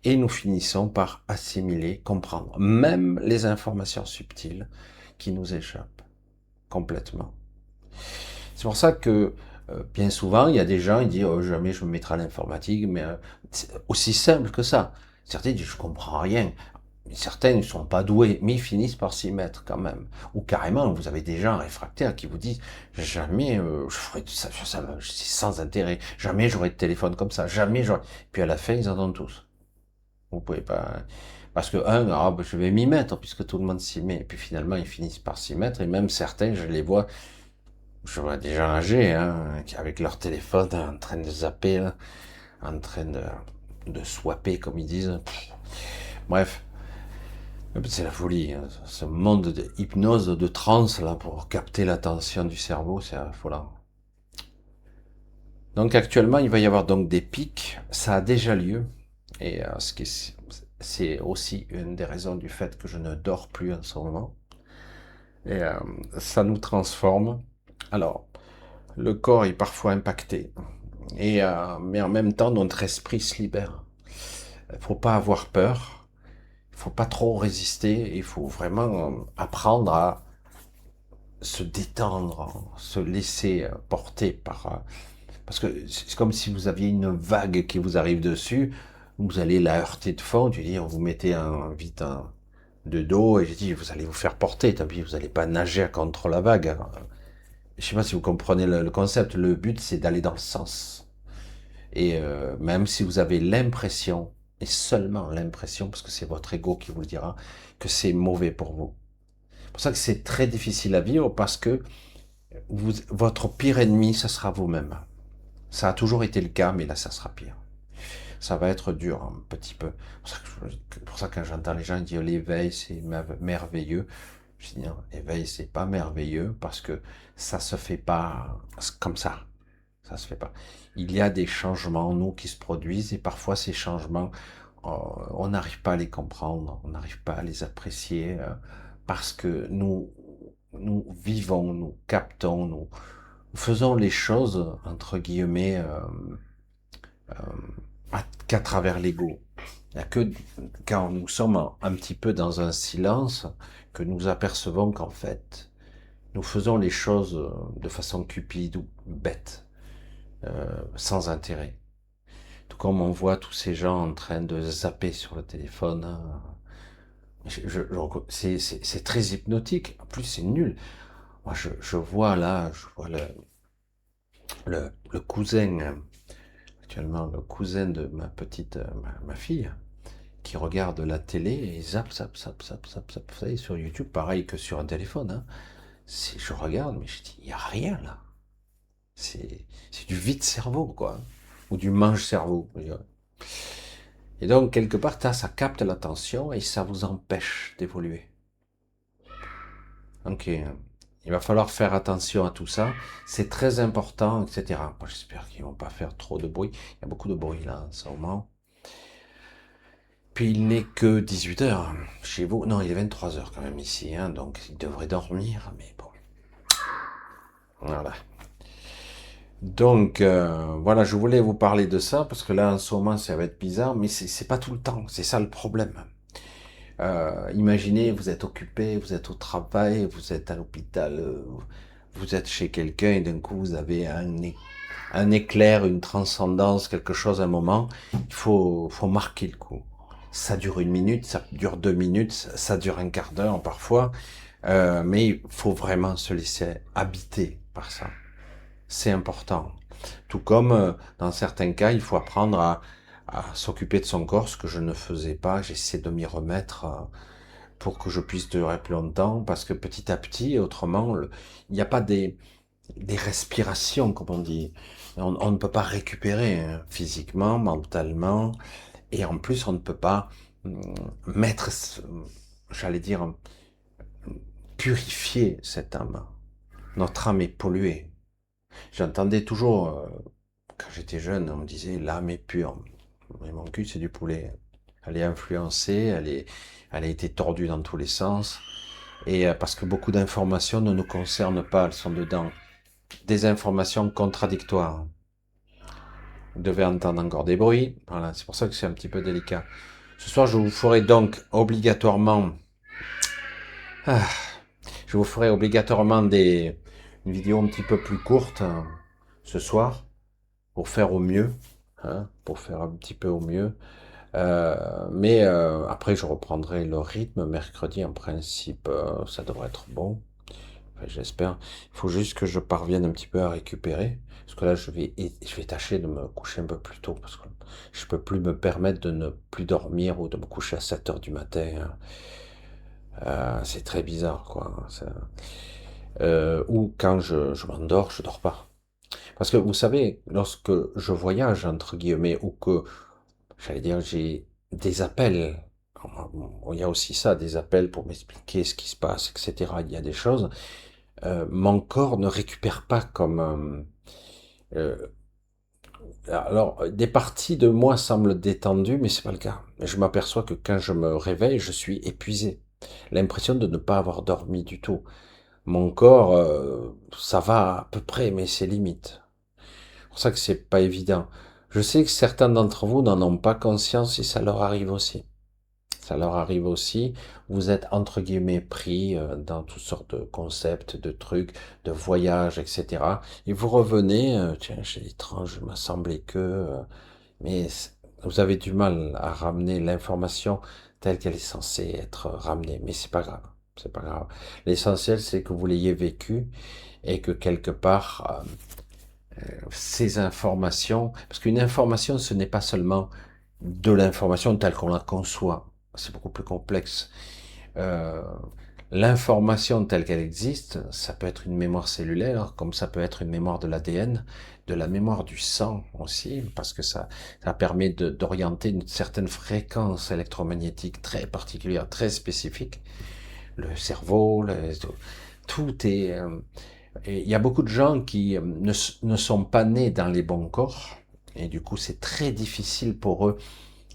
et nous finissons par assimiler, comprendre, même les informations subtiles qui nous échappent complètement. C'est pour ça que bien souvent, il y a des gens qui disent oh, jamais je me mettrai à l'informatique, mais c'est aussi simple que ça. Certains disent je comprends rien. Certains ne sont pas doués, mais ils finissent par s'y mettre quand même. Ou carrément, vous avez des gens réfractaires qui vous disent jamais je ferai ça, c'est sans intérêt. Jamais j'aurai de téléphone comme ça. Jamais j'aurai. Puis à la fin, ils en ont tous. Vous pouvez pas. Parce que je vais m'y mettre puisque tout le monde s'y met. Et puis finalement, ils finissent par s'y mettre. Et même certains, je vois des gens âgés, hein, avec leur téléphone en train de zapper, là, en train de swapper, comme ils disent. Bref. C'est la folie, hein. Ce monde de hypnose, de transe, là, pour capter l'attention du cerveau, c'est affolant. Donc actuellement, il va y avoir donc des pics, ça a déjà lieu, et c'est aussi une des raisons du fait que je ne dors plus en ce moment. Et ça nous transforme. Alors, le corps est parfois impacté, mais en même temps, notre esprit se libère. Il faut pas avoir peur, il faut pas trop résister, il faut vraiment apprendre à se détendre, se laisser porter parce que c'est comme si vous aviez une vague qui vous arrive dessus, vous allez la heurter de fond, tu veux dire, vous mettez vite de dos et j'ai dit, vous allez vous faire porter, tant pis, vous n'allez pas nager contre la vague. Alors, je sais pas si vous comprenez le concept. Le but, c'est d'aller dans le sens. Et même si vous avez l'impression, et seulement l'impression, parce que c'est votre ego qui vous le dira, que c'est mauvais pour vous. C'est pour ça que c'est très difficile à vivre parce que votre pire ennemi, ce sera vous-même. Ça a toujours été le cas, mais là, ça sera pire. Ça va être dur un petit peu. C'est pour ça que quand j'entends les gens dire l'éveil, c'est merveilleux, je dis non, l'éveil, c'est pas merveilleux parce que ça se fait pas comme ça. Ça se fait pas. Il y a des changements, nous, qui se produisent et parfois ces changements, on n'arrive pas à les comprendre, on n'arrive pas à les apprécier parce que nous vivons, nous captons, nous faisons les choses, entre guillemets, qu'à travers l'ego. Il n'y a que quand nous sommes un petit peu dans un silence que nous apercevons qu'en fait, nous faisons les choses de façon cupide ou bête, sans intérêt. Tout comme on voit tous ces gens en train de zapper sur le téléphone, hein. C'est très hypnotique. En plus, c'est nul. Moi, je vois là, je vois le cousin, actuellement, le cousin de ma petite, ma fille, qui regarde la télé et zappe, zappe, zappe, zappe, zappe, zappe. Vous savez, sur YouTube, pareil que sur un téléphone, hein. Je regarde, mais je dis, il n'y a rien là. C'est du vide-cerveau, quoi. Ou du mange-cerveau. Et donc, quelque part, ça capte l'attention et ça vous empêche d'évoluer. Donc, il va falloir faire attention à tout ça. C'est très important, etc. Bon, j'espère qu'ils vont pas faire trop de bruit. Il y a beaucoup de bruit là, en ce moment. Puis il n'est que 18 heures chez vous. Non, il est 23 heures quand même ici, hein, donc il devrait dormir, mais bon. Voilà. Donc, voilà, je voulais vous parler de ça, parce que là, en ce moment, ça va être bizarre, mais c'est pas tout le temps. C'est ça le problème. Imaginez, vous êtes occupé, vous êtes au travail, vous êtes à l'hôpital, vous êtes chez quelqu'un et d'un coup vous avez un éclair, une transcendance, quelque chose, un moment. Faut marquer le coup. Ça dure 1 minute, ça dure 2 minutes, ça dure un quart d'heure parfois, mais il faut vraiment se laisser habiter par ça. C'est important. Tout comme dans certains cas, il faut apprendre à s'occuper de son corps, ce que je ne faisais pas. J'essaie de m'y remettre pour que je puisse durer plus longtemps, parce que petit à petit, autrement, il n'y a pas des respirations, comme on dit. On ne peut pas récupérer hein, physiquement, mentalement, et en plus, on ne peut pas hum, mettre, j'allais dire, purifier cette âme. Notre âme est polluée. J'entendais toujours, quand j'étais jeune, on me disait l'âme est pure. Mais mon cul, c'est du poulet. Elle est influencée, elle a été tordue dans tous les sens. Et parce que beaucoup d'informations ne nous concernent pas, elles sont dedans. Des informations contradictoires. Vous devez entendre encore des bruits. Voilà, c'est pour ça que c'est un petit peu délicat. Ce soir, je vous ferai donc obligatoirement, ah, je vous ferai obligatoirement une vidéo un petit peu plus courte ce soir pour faire au mieux, hein, pour faire un petit peu au mieux. Mais après, je reprendrai le rythme mercredi. En principe, ça devrait être bon. Enfin, j'espère. Il faut juste que je parvienne un petit peu à récupérer. Parce que là, je vais tâcher de me coucher un peu plus tôt. Parce que je peux plus me permettre de ne plus dormir ou de me coucher à 7 heures du matin. C'est très bizarre, quoi. Ou quand je m'endors, je dors pas. Parce que vous savez, lorsque je voyage, entre guillemets, ou que, j'allais dire, j'ai des appels, il y a aussi ça, des appels pour m'expliquer ce qui se passe, etc. Il y a des choses. Mon corps ne récupère pas comme... alors, des parties de moi semblent détendues, mais c'est pas le cas. Je m'aperçois que quand je me réveille, je suis épuisé. L'impression de ne pas avoir dormi du tout. Mon corps, ça va à peu près, mais c'est limite. C'est pour ça que c'est pas évident. Je sais que certains d'entre vous n'en ont pas conscience et ça leur arrive aussi. Ça leur arrive aussi. Vous êtes entre guillemets pris dans toutes sortes de concepts, de trucs, de voyages, etc. Et vous revenez, tiens, c'est étrange, il m'a semblé que, mais vous avez du mal à ramener l'information telle qu'elle est censée être ramenée. Mais c'est pas grave, c'est pas grave. L'essentiel, c'est que vous l'ayez vécu et que quelque part, ces informations, parce qu'une information, ce n'est pas seulement de l'information telle qu'on la conçoit, c'est beaucoup plus complexe. Euh, L'information telle qu'elle existe, ça peut être une mémoire cellulaire, comme ça peut être une mémoire de l'ADN, de la mémoire du sang aussi, parce que ça permet d'orienter une certaine fréquence électromagnétique très particulière, très spécifique. Le cerveau, tout est... et il y a beaucoup de gens qui ne sont pas nés dans les bons corps, et du coup c'est très difficile pour eux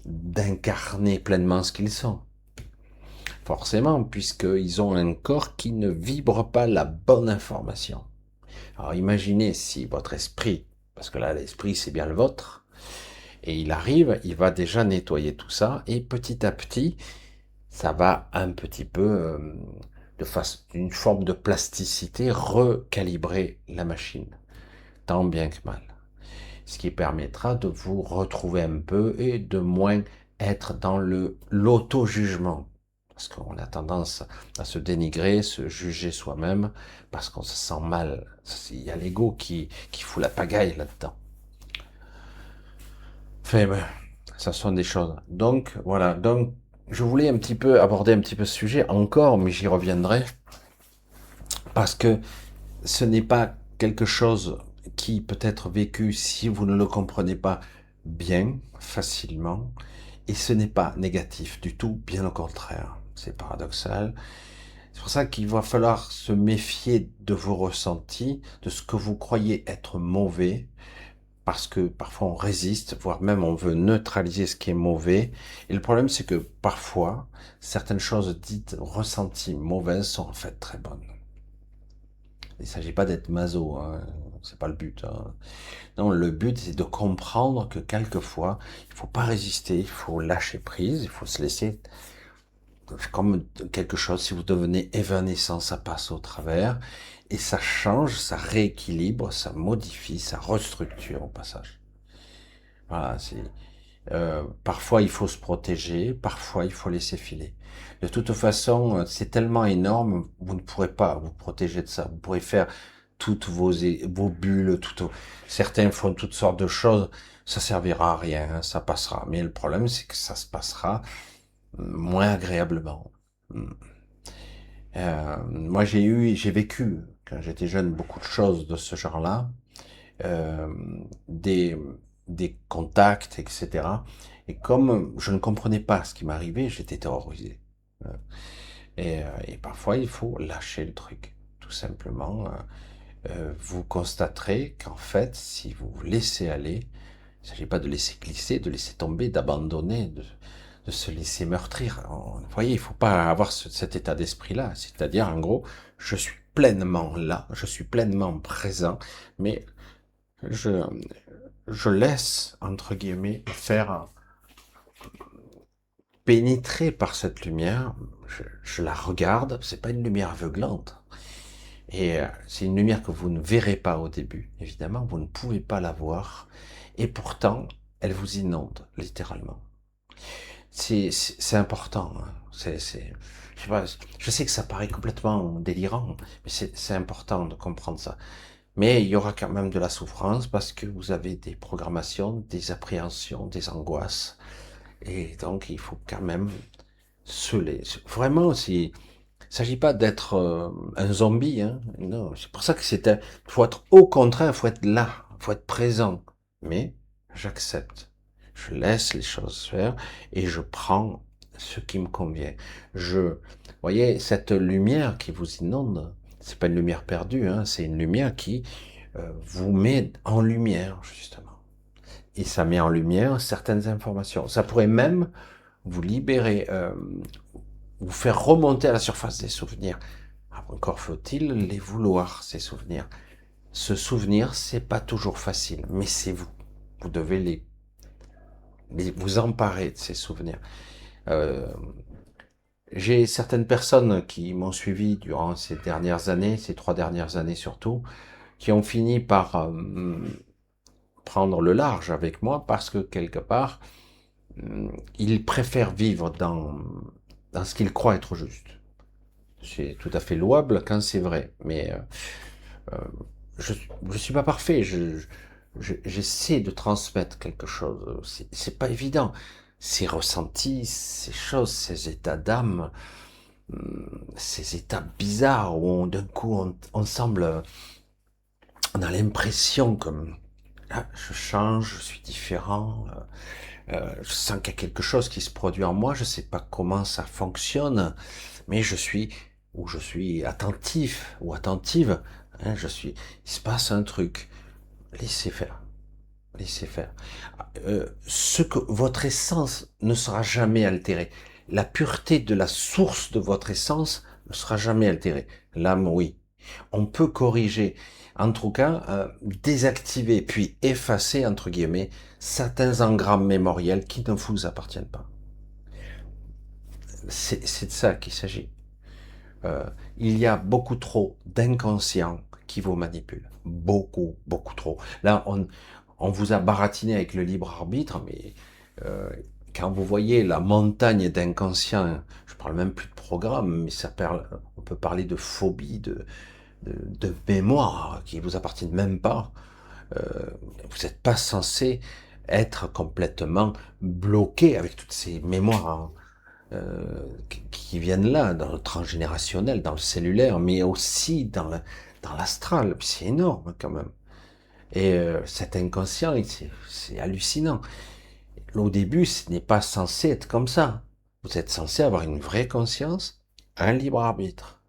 d'incarner pleinement ce qu'ils sont. Forcément, puisqu'ils ont un corps qui ne vibre pas la bonne information. Alors imaginez si votre esprit, parce que là l'esprit c'est bien le vôtre, et il arrive, il va déjà nettoyer tout ça, et petit à petit, ça va un petit peu, d'une forme de plasticité, recalibrer la machine, tant bien que mal. Ce qui permettra de vous retrouver un peu et de moins être dans l'auto-jugement. Parce qu'on a tendance à se dénigrer, se juger soi-même, parce qu'on se sent mal. Il y a l'ego qui fout la pagaille là-dedans. Enfin, ben, ça sont des choses. Donc, voilà. Donc, je voulais un petit peu aborder un petit peu ce sujet encore, mais j'y reviendrai. Parce que ce n'est pas quelque chose qui peut être vécu si vous ne le comprenez pas bien, facilement, et ce n'est pas négatif du tout, bien au contraire. C'est paradoxal. C'est pour ça qu'il va falloir se méfier de vos ressentis, de ce que vous croyez être mauvais, parce que parfois on résiste, voire même on veut neutraliser ce qui est mauvais. Et le problème, c'est que parfois, certaines choses dites, ressenties mauvaises sont en fait très bonnes. Il ne s'agit pas d'être maso, hein. C'est pas le but, hein. Non, le but c'est de comprendre que quelquefois, il faut pas résister, il faut lâcher prise, il faut se laisser comme quelque chose. Si vous devenez évanescent, ça passe au travers et ça change, ça rééquilibre, ça modifie, ça restructure au passage. Voilà, c'est parfois il faut se protéger, parfois il faut laisser filer. De toute façon, c'est tellement énorme, vous ne pourrez pas vous protéger de ça. Vous pourrez faire toutes vos bulles, certains font toutes sortes de choses, ça servira à rien, hein, ça passera. Mais le problème, c'est que ça se passera moins agréablement. Moi, j'ai vécu quand j'étais jeune beaucoup de choses de ce genre-là, euh, des, des contacts, etc. Et comme je ne comprenais pas ce qui m'arrivait, j'étais terrorisé. Et parfois, il faut lâcher le truc, tout simplement. Vous constaterez qu'en fait, si vous vous laissez aller, il ne s'agit pas de laisser glisser, de laisser tomber, d'abandonner, de se laisser meurtrir. Vous voyez, il ne faut pas avoir cet état d'esprit-là. C'est-à-dire, en gros, je suis pleinement là, je suis pleinement présent, mais je, je laisse, entre guillemets, faire pénétrer par cette lumière. Je la regarde, c'est pas une lumière aveuglante. Et c'est une lumière que vous ne verrez pas au début, évidemment, vous ne pouvez pas la voir. Et pourtant, elle vous inonde, littéralement. C'est important, hein. Je sais pas, je sais que ça paraît complètement délirant, mais c'est important de comprendre ça. Mais il y aura quand même de la souffrance parce que vous avez des programmations, des appréhensions, des angoisses. Et donc, il faut quand même vraiment, il s'agit pas d'être un zombie, hein. Non, c'est pour ça que faut être au contraire, faut être là, faut être présent. Mais j'accepte, je laisse les choses faire et je prends ce qui me convient. Voyez, cette lumière qui vous inonde, c'est pas une lumière perdue, hein, c'est une lumière qui vous met en lumière justement. Et ça met en lumière certaines informations. Ça pourrait même vous libérer, vous faire remonter à la surface des souvenirs. Encore faut-il les vouloir, ces souvenirs. Se souvenir, c'est pas toujours facile, mais c'est vous. Vous devez vous emparer de ces souvenirs. Euh, j'ai certaines personnes qui m'ont suivi durant ces dernières années, ces 3 dernières années surtout, qui ont fini par prendre le large avec moi parce que quelque part, il préfère vivre dans ce qu'il croit être juste. C'est tout à fait louable quand c'est vrai, mais euh, je ne suis pas parfait. J'essaie de transmettre quelque chose. C'est pas évident. Ces ressentis, ces choses, ces états d'âme, ces états bizarres où d'un coup on semble, on a l'impression que ah, je change, je suis différent. Je sens qu'il y a quelque chose qui se produit en moi. Je sais pas comment ça fonctionne, mais je suis attentif ou attentive. Hein, il se passe un truc. Laissez faire. Laissez faire. Ce que votre essence ne sera jamais altérée. La pureté de la source de votre essence ne sera jamais altérée. L'âme, oui. On peut corriger, en tout cas, désactiver puis effacer, entre guillemets, certains engrammes mémoriels qui ne vous appartiennent pas. C'est de ça qu'il s'agit. Euh, il y a beaucoup trop d'inconscients qui vous manipulent. Beaucoup, beaucoup trop. Là, on vous a baratiné avec le libre arbitre, mais euh, quand vous voyez la montagne d'inconscients, je parle même plus de programme, mais on peut parler de phobie, de mémoire qui vous appartiennent même pas. Euh, vous n'êtes pas censé être complètement bloqué avec toutes ces mémoires qui viennent là, dans le transgénérationnel, dans le cellulaire, mais aussi dans l'astral. C'est énorme quand même. Et cet inconscient, c'est hallucinant. Au début, ce n'est pas censé être comme ça. Vous êtes censé avoir une vraie conscience, un libre arbitre.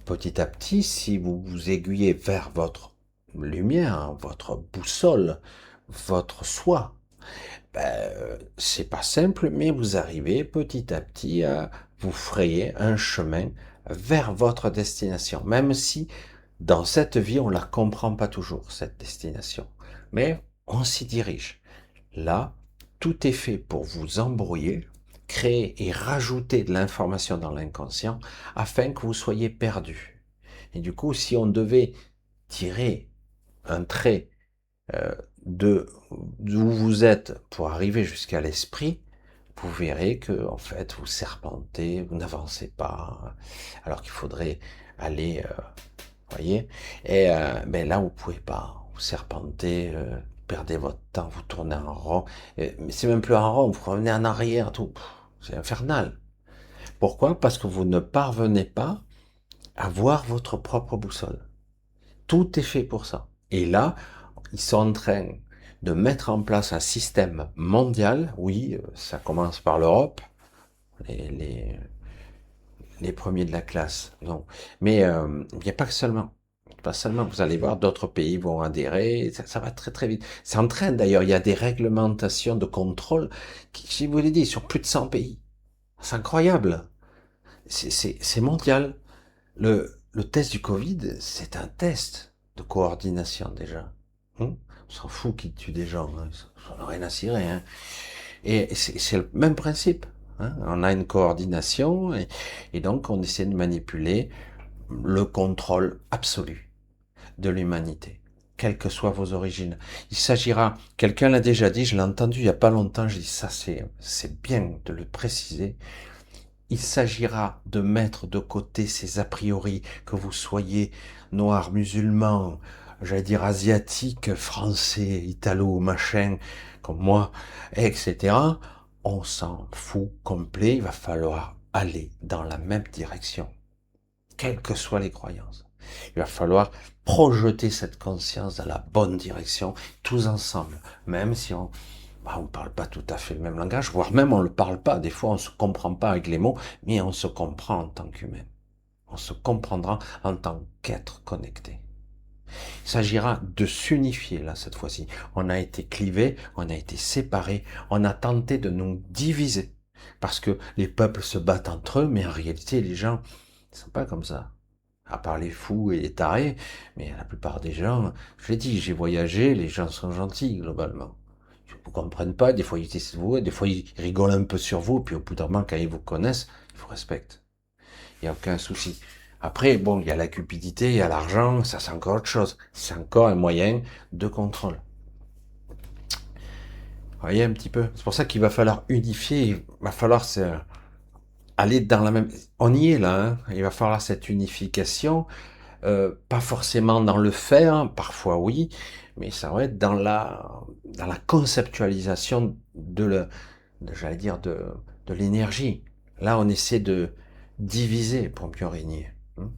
Petit à petit, si vous vous aiguillez vers votre lumière, votre boussole, votre soi, c'est pas simple, mais vous arrivez petit à petit à vous frayer un chemin vers votre destination, même si dans cette vie, on la comprend pas toujours, cette destination. Mais on s'y dirige. Là, tout est fait pour vous embrouiller, créer et rajouter de l'information dans l'inconscient afin que vous soyez perdu. Et du coup, si on devait tirer un trait euh, de d'où vous êtes pour arriver jusqu'à l'esprit, vous verrez que en fait vous serpentez, vous n'avancez pas, alors qu'il faudrait aller, voyez. Et ben là vous pouvez pas, vous serpentez, perdez votre temps, vous tournez en rond. Mais c'est même plus en rond, vous revenez en arrière, tout. C'est infernal. Pourquoi? Parce que vous ne parvenez pas à voir votre propre boussole. Tout est fait pour ça. Et là, ils sont en train de mettre en place un système mondial. Oui, ça commence par l'Europe, les, les, les premiers de la classe. Non, mais il n'y a pas que seulement. Pas seulement, vous allez voir, d'autres pays vont adhérer, ça va très très vite. C'est en train d'ailleurs, il y a des réglementations de contrôle qui, je vous l'ai dit, sur plus de 100 pays. C'est incroyable. C'est mondial. Le test du Covid, c'est un test de coordination déjà. On s'en fout qui tue des gens, hein. Ça n'a rien à cirer. Hein. Et c'est le même principe. Hein. On a une coordination et donc on essaie de manipuler le contrôle absolu de l'humanité, quelles que soient vos origines. Il s'agira, quelqu'un l'a déjà dit, je l'ai entendu il y a pas longtemps, j'ai dit ça c'est bien de le préciser, il s'agira de mettre de côté ces a priori, que vous soyez noir, musulman, j'allais dire asiatique, français, italo, machin, comme moi, etc. On s'en fout complet, il va falloir aller dans la même direction, quelles que soient les croyances. Il va falloir projeter cette conscience dans la bonne direction, tous ensemble, même si on ne parle pas tout à fait le même langage, voire même on ne le parle pas. Des fois, on ne se comprend pas avec les mots, mais on se comprend en tant qu'humain. On se comprendra en tant qu'être connecté. Il s'agira de s'unifier là cette fois-ci. On a été clivés, on a été séparés, on a tenté de nous diviser. Parce que les peuples se battent entre eux, mais en réalité, les gens ne sont pas comme ça. À part les fous et les tarés, mais la plupart des gens, je l'ai dit, j'ai voyagé, les gens sont gentils globalement. Ils ne vous comprennent pas, des fois ils essaient de vous, des fois ils rigolent un peu sur vous, puis au bout d'un moment, quand ils vous connaissent, ils vous respectent. Il n'y a aucun souci. Après, bon, il y a la cupidité, il y a l'argent, ça c'est encore autre chose. C'est encore un moyen de contrôle. voyez un petit peu. C'est pour ça qu'il va falloir unifier, il va falloir aller dans la même... On y est là, hein. Il va falloir cette unification, pas forcément dans le faire, parfois oui, mais ça va être dans la conceptualisation j'allais dire, de l'énergie. Là, on essaie de diviser pour mieux régner. Hein.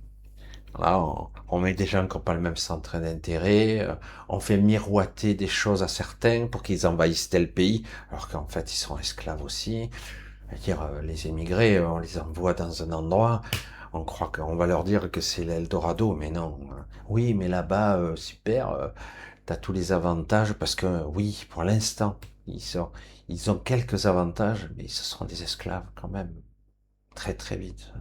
Là, on met des gens qui n'ont pas le même centre d'intérêt, on fait miroiter des choses à certains pour qu'ils envahissent tel pays, alors qu'en fait, ils sont esclaves aussi. C'est-à-dire, les émigrés, on les envoie dans un endroit, on croit qu'on va leur dire que c'est l'Eldorado, mais non. Oui, mais là-bas, super, t'as tous les avantages, parce que oui, pour l'instant, ils ont quelques avantages, mais ce seront des esclaves quand même, très très vite.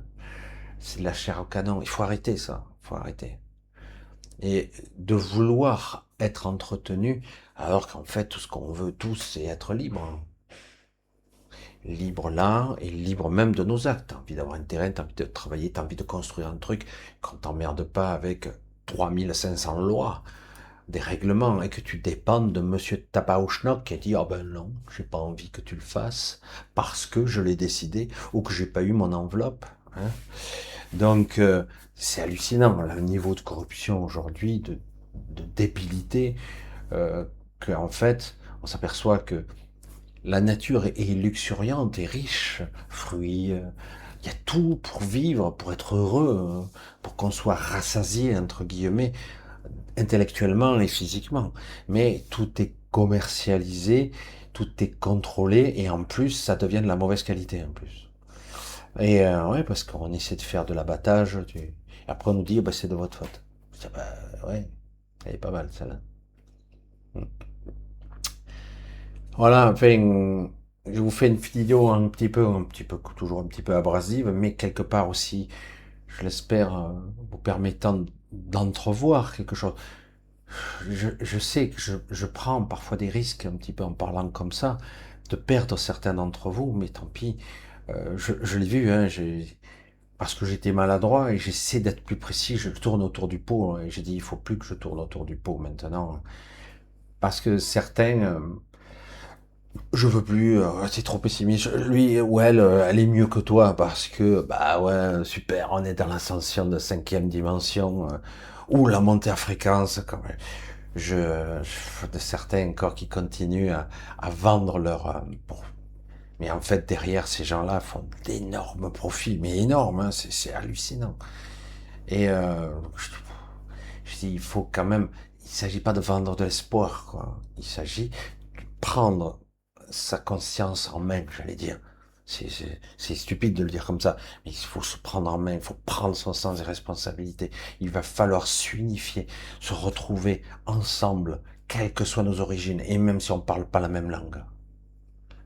C'est de la chair au canon, il faut arrêter ça, il faut arrêter. Et de vouloir être entretenu, alors qu'en fait, tout ce qu'on veut tous, c'est être libre. Libre là, et libre même de nos actes. T'as envie d'avoir un terrain, t'as envie de travailler, t'as envie de construire un truc, qu'on t'emmerde pas avec 3500 lois, des règlements, et que tu dépendes de monsieur Tabaouchnok qui a dit, ah ben non, j'ai pas envie que tu le fasses, parce que je l'ai décidé, ou que j'ai pas eu mon enveloppe. Hein. Donc, c'est hallucinant, le niveau de corruption aujourd'hui, de débilité, qu'en fait, on s'aperçoit que la nature est luxuriante et riche, fruits, il y a tout pour vivre, pour être heureux, pour qu'on soit rassasié, entre guillemets, intellectuellement et physiquement. Mais tout est commercialisé, tout est contrôlé, et en plus, ça devient de la mauvaise qualité, en plus. Et ouais, parce qu'on essaie de faire de l'abattage, après on nous dit, oh, bah, c'est de votre faute. Bah, ouais, elle est pas mal, celle-là. Voilà, enfin, je vous fais une vidéo toujours un petit peu abrasive, mais quelque part aussi, je l'espère, vous permettant d'entrevoir quelque chose. Je sais que je prends parfois des risques un petit peu en parlant comme ça, de perdre certains d'entre vous, mais tant pis. Je l'ai vu, hein, parce que j'étais maladroit et j'essaie d'être plus précis, je tourne autour du pot, hein, et j'ai dit, il faut plus que je tourne autour du pot maintenant, hein. Parce que certains, je veux plus, c'est trop pessimiste. Lui ou elle, elle est mieux que toi parce que, bah ouais, super, on est dans l'ascension de cinquième dimension, ou la montée à fréquence, comme de certains encore qui continuent à vendre mais en fait, derrière, ces gens-là font d'énormes profits, mais énormes, hein, c'est hallucinant. Et je dis, il faut quand même, il s'agit pas de vendre de l'espoir, quoi. Il s'agit de prendre sa conscience en main, j'allais dire. C'est stupide de le dire comme ça, mais il faut se prendre en main, il faut prendre son sens des responsabilités. Il va falloir s'unifier, se retrouver ensemble, quelles que soient nos origines, et même si on parle pas la même langue.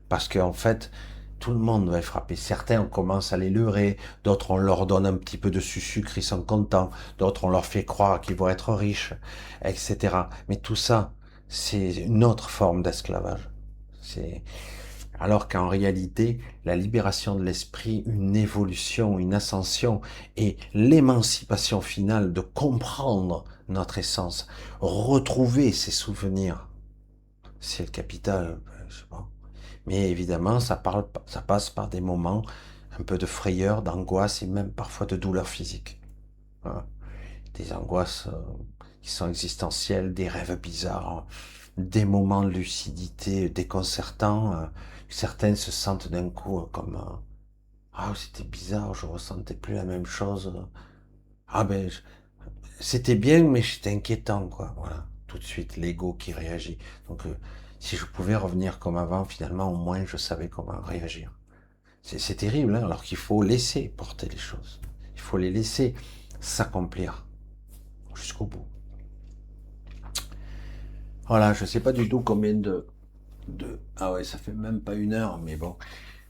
Parce qu'en fait, tout le monde va être frappé. Certains, on commence à les leurrer, d'autres, on leur donne un petit peu de sucre, ils sont contents, d'autres, on leur fait croire qu'ils vont être riches, etc. Mais tout ça, c'est une autre forme d'esclavage. C'est, alors qu'en réalité, la libération de l'esprit, une évolution, une ascension et l'émancipation finale de comprendre notre essence, retrouver ses souvenirs, c'est le capital, je sais pas. Mais évidemment, ça passe par des moments un peu de frayeur, d'angoisse et même parfois de douleur physique. Voilà. Des angoisses qui sont existentielles, des rêves bizarres, des moments de lucidité déconcertants. Certains se sentent d'un coup comme ah, c'était bizarre, je ressentais plus la même chose. Ah ben c'était bien, mais c'était inquiétant, quoi. Voilà, tout de suite l'ego qui réagit. Donc si je pouvais revenir comme avant, finalement, au moins je savais comment réagir. C'est terrible, hein, alors qu'il faut laisser porter les choses. Il faut les laisser s'accomplir jusqu'au bout. Voilà, je sais pas du tout combien Ah ouais, ça fait même pas 1 heure, mais bon.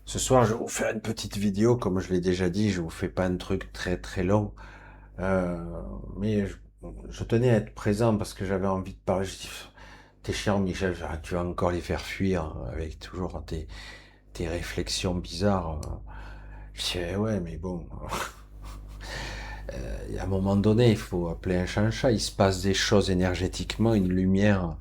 Ce soir, je vais vous faire une petite vidéo, comme je l'ai déjà dit, je vous fais pas un truc très très long. Euh, mais je tenais à être présent parce que j'avais envie de parler. Je dis, t'es cher Michel, tu vas encore les faire fuir avec toujours tes réflexions bizarres. Je dis, ouais, mais bon, à un moment donné, il faut appeler un chat un chat. Il se passe des choses énergétiquement, une lumière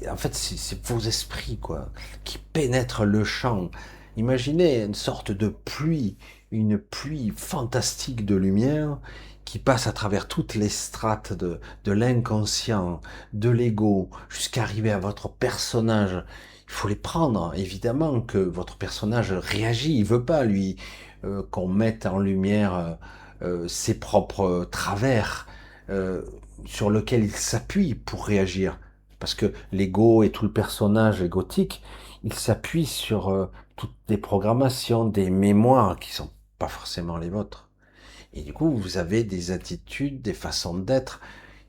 en fait, c'est vos esprits, quoi, qui pénètrent le champ. Imaginez une sorte de pluie, une pluie fantastique de lumière qui passe à travers toutes les strates de l'inconscient, de l'ego, jusqu'à arriver à votre personnage. Il faut les prendre. Évidemment que votre personnage réagit. Il veut pas, lui, qu'on mette en lumière ses propres travers euh, sur lesquels il s'appuie pour réagir. Parce que l'ego et tout le personnage égotique, il s'appuie sur toutes des programmations, des mémoires qui sont pas forcément les vôtres. Et du coup, vous avez des attitudes, des façons d'être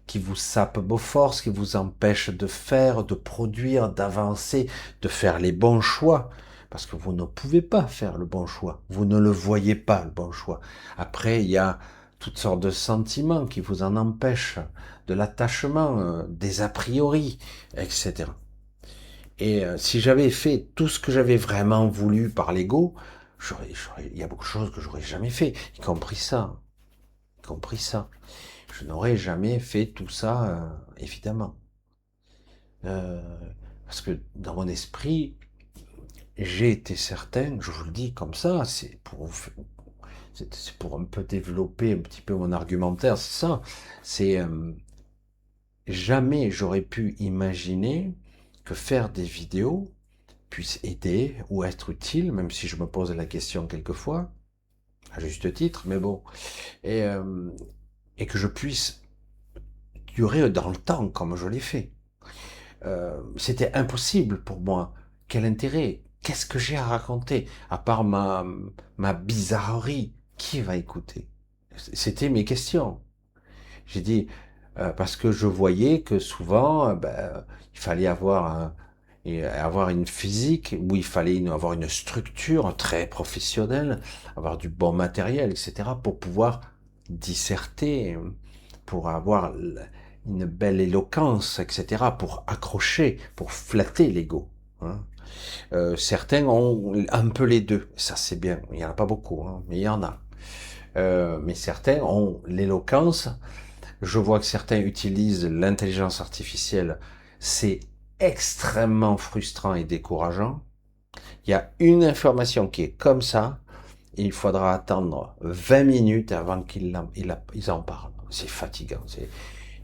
qui vous sapent vos forces, qui vous empêchent de faire, de produire, d'avancer, de faire les bons choix. Parce que vous ne pouvez pas faire le bon choix. Vous ne le voyez pas, le bon choix. Après, il y a toutes sortes de sentiments qui vous en empêchent, de l'attachement, des a priori, etc. Et si j'avais fait tout ce que j'avais vraiment voulu par l'ego, il y a beaucoup de choses que j'aurais jamais fait, y compris ça, y compris ça. Je n'aurais jamais fait tout ça, évidemment. Euh, Parce que dans mon esprit, j'ai été certain, je vous le dis comme ça, c'est pour un peu développer un petit peu mon argumentaire, c'est ça. C'est jamais j'aurais pu imaginer que faire des vidéos puisse aider ou être utile, même si je me pose la question quelquefois, à juste titre, mais bon, et, euh, et que je puisse durer dans le temps comme je l'ai fait. C'était impossible pour moi. Quel intérêt? Qu'est-ce que j'ai à raconter? À part ma bizarrerie, qui va écouter? C'était mes questions. J'ai dit, parce que je voyais que souvent, il fallait avoir une physique, où il fallait avoir une structure très professionnelle, avoir du bon matériel, etc., pour pouvoir disserter, pour avoir une belle éloquence, etc., pour accrocher, pour flatter l'ego. Hein. Certains ont un peu les deux, ça c'est bien, il n'y en a pas beaucoup, hein, mais il y en a. Mais certains ont l'éloquence. Je vois que certains utilisent l'intelligence artificielle. C'est extrêmement frustrant et décourageant. Il y a une information qui est comme ça, et il faudra attendre 20 minutes avant qu'ils en parlent. C'est fatigant.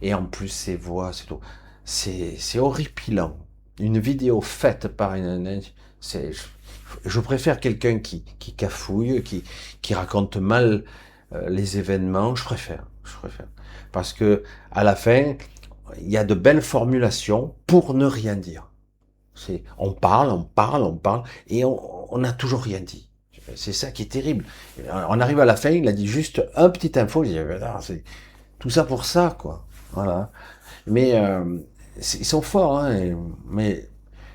Et en plus, ces voix, c'est tout. C'est horripilant. Une vidéo faite par c'est, je préfère quelqu'un qui cafouille, qui raconte mal les événements. Je préfère. Parce que, à la fin, il y a de belles formulations pour ne rien dire. On parle, on parle, on parle, et on n'a toujours rien dit. C'est ça qui est terrible. On arrive à la fin, il a dit juste un petit info, il dit, c'est tout ça pour ça, quoi. Voilà. Mais ils sont forts, hein, mais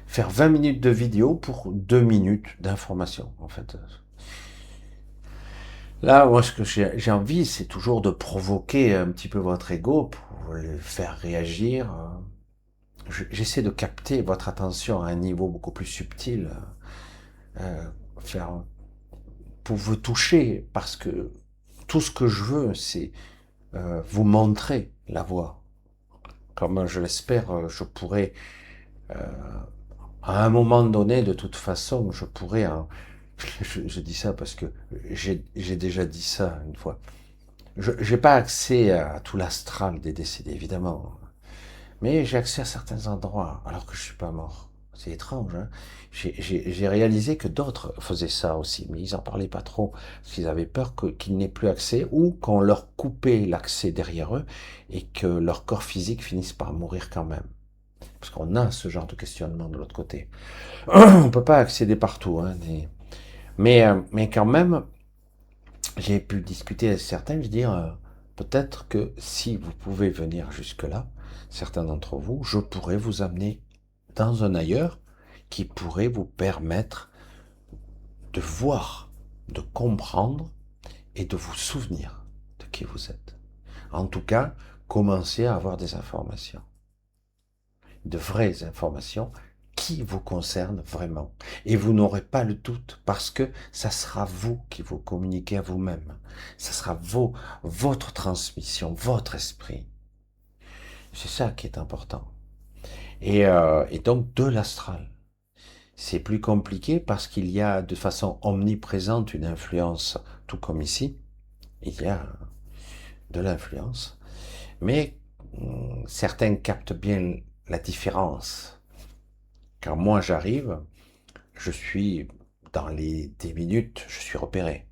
faire 20 minutes de vidéo pour 2 minutes d'information, en fait. Là, moi, ce que j'ai envie, c'est toujours de provoquer un petit peu votre ego pour le faire réagir. J'essaie de capter votre attention à un niveau beaucoup plus subtil, faire pour vous toucher, parce que tout ce que je veux, c'est vous montrer la voie. Comme je l'espère, je pourrais, à un moment donné, de toute façon, je pourrais, je dis ça parce que j'ai déjà dit ça une fois. Je n'ai pas accès à tout l'astral des décédés, évidemment. Mais j'ai accès à certains endroits, alors que je suis pas mort. C'est étrange, hein. J'ai réalisé que d'autres faisaient ça aussi, mais ils en parlaient pas trop, parce qu'ils avaient peur qu'ils n'aient plus accès, ou qu'on leur coupait l'accès derrière eux, et que leur corps physique finisse par mourir quand même. Parce qu'on a ce genre de questionnement de l'autre côté. On peut pas accéder partout, hein, mais quand même, j'ai pu discuter avec certains, je dire, peut-être que si vous pouvez venir jusque-là, certains d'entre vous, je pourrais vous amener dans un ailleurs qui pourrait vous permettre de voir, de comprendre et de vous souvenir de qui vous êtes. En tout cas, commencez à avoir des informations, de vraies informations qui vous concernent vraiment. Et vous n'aurez pas le doute parce que ça sera vous qui vous communiquez à vous-même. Ça sera votre transmission, votre esprit. C'est ça qui est important. Et donc de l'astral. C'est plus compliqué parce qu'il y a de façon omniprésente une influence, tout comme ici, il y a de l'influence. Mais certains captent bien la différence. Quand moi j'arrive, je suis dans les 10 minutes, je suis repéré.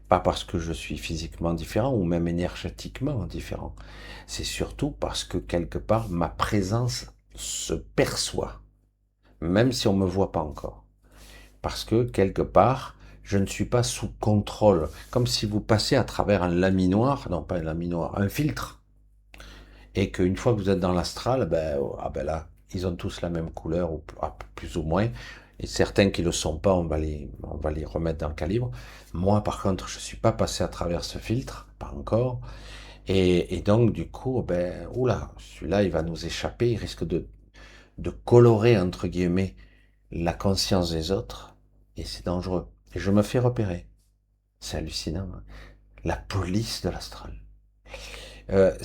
Pas parce que je suis physiquement différent ou même énergétiquement différent. C'est surtout parce que quelque part ma présence se perçoit, même si on me voit pas encore. Parce que quelque part, je ne suis pas sous contrôle. Comme si vous passez à travers un laminoir, non pas un laminoir, un filtre, et qu'une fois que vous êtes dans l'astral, ben, ah ben là, ils ont tous la même couleur, ou plus ou moins. Et certains qui le sont pas, on va les remettre dans le calibre. Moi, par contre, je suis pas passé à travers ce filtre, pas encore. Et donc, du coup, ben, oula, celui-là, il va nous échapper, il risque de colorer, entre guillemets, la conscience des autres, et c'est dangereux. Et je me fais repérer. C'est hallucinant, hein. La police de l'astral. Euh,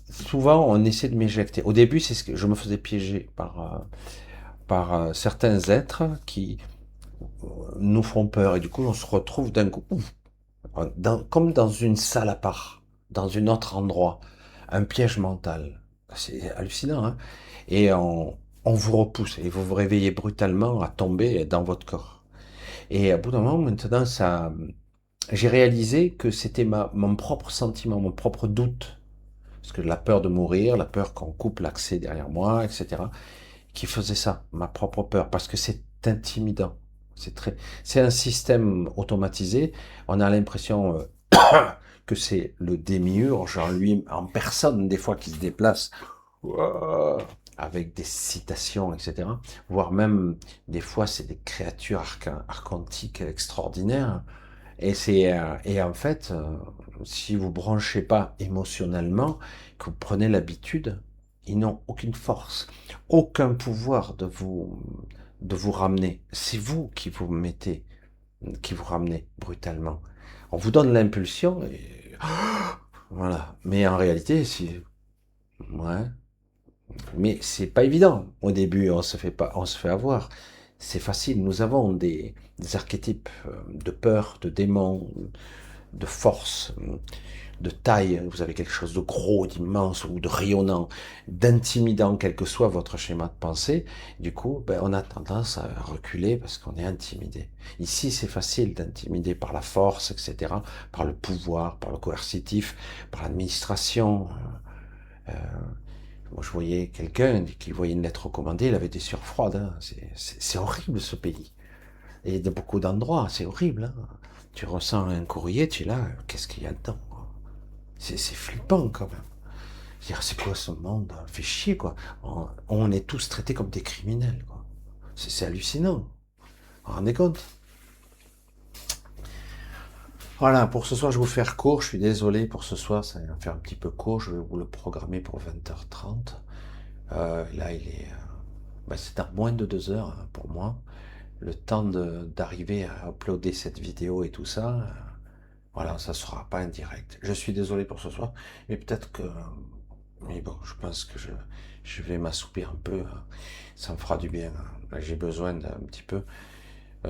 Souvent, on essaie de m'éjecter. Au début, c'est ce que je me faisais piéger par certains êtres qui nous font peur. Et du coup, on se retrouve d'un coup, comme dans une salle à part, dans un autre endroit, un piège mental. C'est hallucinant, hein. Et on vous repousse et vous vous réveillez brutalement à tomber dans votre corps. Et à bout d'un moment, maintenant, j'ai réalisé que c'était mon propre sentiment, mon propre doute. Parce que la peur de mourir, la peur qu'on coupe l'accès derrière moi, etc., qui faisait ça, ma propre peur, parce que c'est intimidant. C'est un système automatisé. On a l'impression que c'est le démiurge en lui, en personne, des fois, qui se déplace avec des citations, etc. Voire même, des fois, c'est des créatures archontiques extraordinaires. Et en fait, si vous branchez pas émotionnellement, que vous prenez l'habitude, ils n'ont aucune force, aucun pouvoir de vous ramener. C'est vous qui vous ramenez brutalement. On vous donne l'impulsion et voilà. Mais en réalité, ouais. Mais c'est pas évident. Au début, on se fait avoir. C'est facile. Nous avons des archétypes de peur, de démons, de force, de taille, vous avez quelque chose de gros, d'immense ou de rayonnant, d'intimidant, quel que soit votre schéma de pensée. Du coup, ben, on a tendance à reculer parce qu'on est intimidé. Ici, c'est facile d'intimider par la force, etc., par le pouvoir, par le coercitif, par l'administration. Euh, Moi, je voyais quelqu'un qui voyait une lettre recommandée, il avait des sueurs froides. Hein. C'est horrible ce pays. Et de beaucoup d'endroits, c'est horrible. Hein. Tu ressens un courrier, tu es là, qu'est-ce qu'il y a dedans? C'est flippant quand même. C'est quoi ce monde? Fait chier quoi. On est tous traités comme des criminels quoi. C'est hallucinant. Vous vous rendez compte? Voilà, pour ce soir je vais vous faire court, je suis désolé pour ce soir, ça va faire un petit peu court, je vais vous le programmer pour 20h30. Là il est... c'est dans moins de 2 heures hein, pour moi. Le temps d'arriver à uploader cette vidéo et tout ça, voilà, ça sera pas en direct. Je suis désolé pour ce soir, mais peut-être que... Mais bon, je pense que je vais m'assoupir un peu. Hein. Ça me fera du bien. Hein. Là, j'ai besoin d'un petit peu.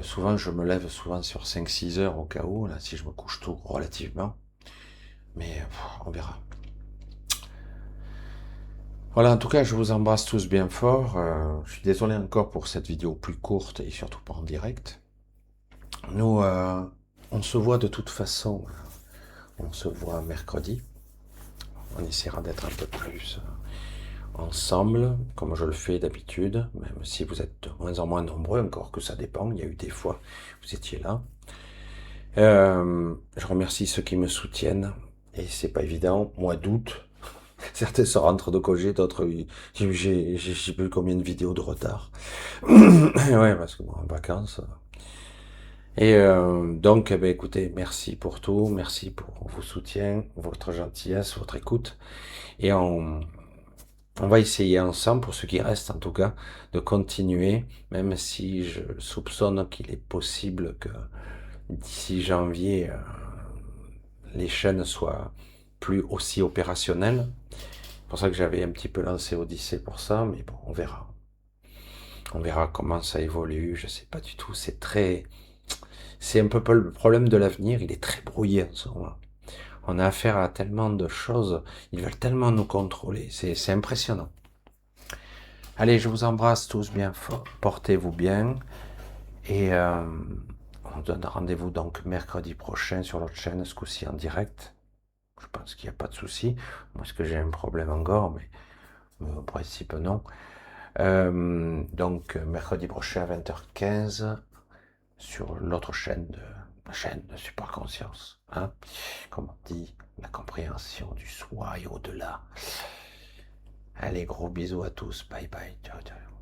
Souvent, je me lève souvent sur 5-6 heures au cas où, là, si je me couche tôt relativement. Mais on verra. Voilà, en tout cas, je vous embrasse tous bien fort. Je suis désolé encore pour cette vidéo plus courte et surtout pas en direct. Nous, on se voit de toute façon. On se voit mercredi. On essaiera d'être un peu plus ensemble, comme je le fais d'habitude, même si vous êtes de moins en moins nombreux, encore que ça dépend, il y a eu des fois, vous étiez là. Je remercie ceux qui me soutiennent, et c'est pas évident, mois d'août, certains se rentrent de congé, d'autres, j'ai plus combien de vidéos de retard. Ouais, parce que moi, en vacances. Et donc, eh ben, écoutez, merci pour tout, merci pour vos soutiens, votre gentillesse, votre écoute, et on va essayer ensemble, pour ceux qui restent en tout cas, de continuer, même si je soupçonne qu'il est possible que d'ici janvier, les chaînes soient plus aussi opérationnelles. pour ça que j'avais un petit peu lancé Odyssée pour ça, mais bon, on verra. On verra comment ça évolue, je sais pas du tout. C'est un peu le problème de l'avenir, il est très brouillé en ce moment. On a affaire à tellement de choses, ils veulent tellement nous contrôler, c'est impressionnant. Allez, je vous embrasse tous bien fort, portez-vous bien, et on donne rendez-vous donc mercredi prochain sur l'autre chaîne, ce coup-ci en direct. Je pense qu'il n'y a pas de souci. Moi, est-ce que j'ai un problème encore, mais au principe, non. Donc, mercredi prochain à 20h15 sur l'autre chaîne la chaîne de Super Conscience. Hein, comme on dit, la compréhension du soi et au-delà. Allez, gros bisous à tous. Bye bye. Ciao, ciao.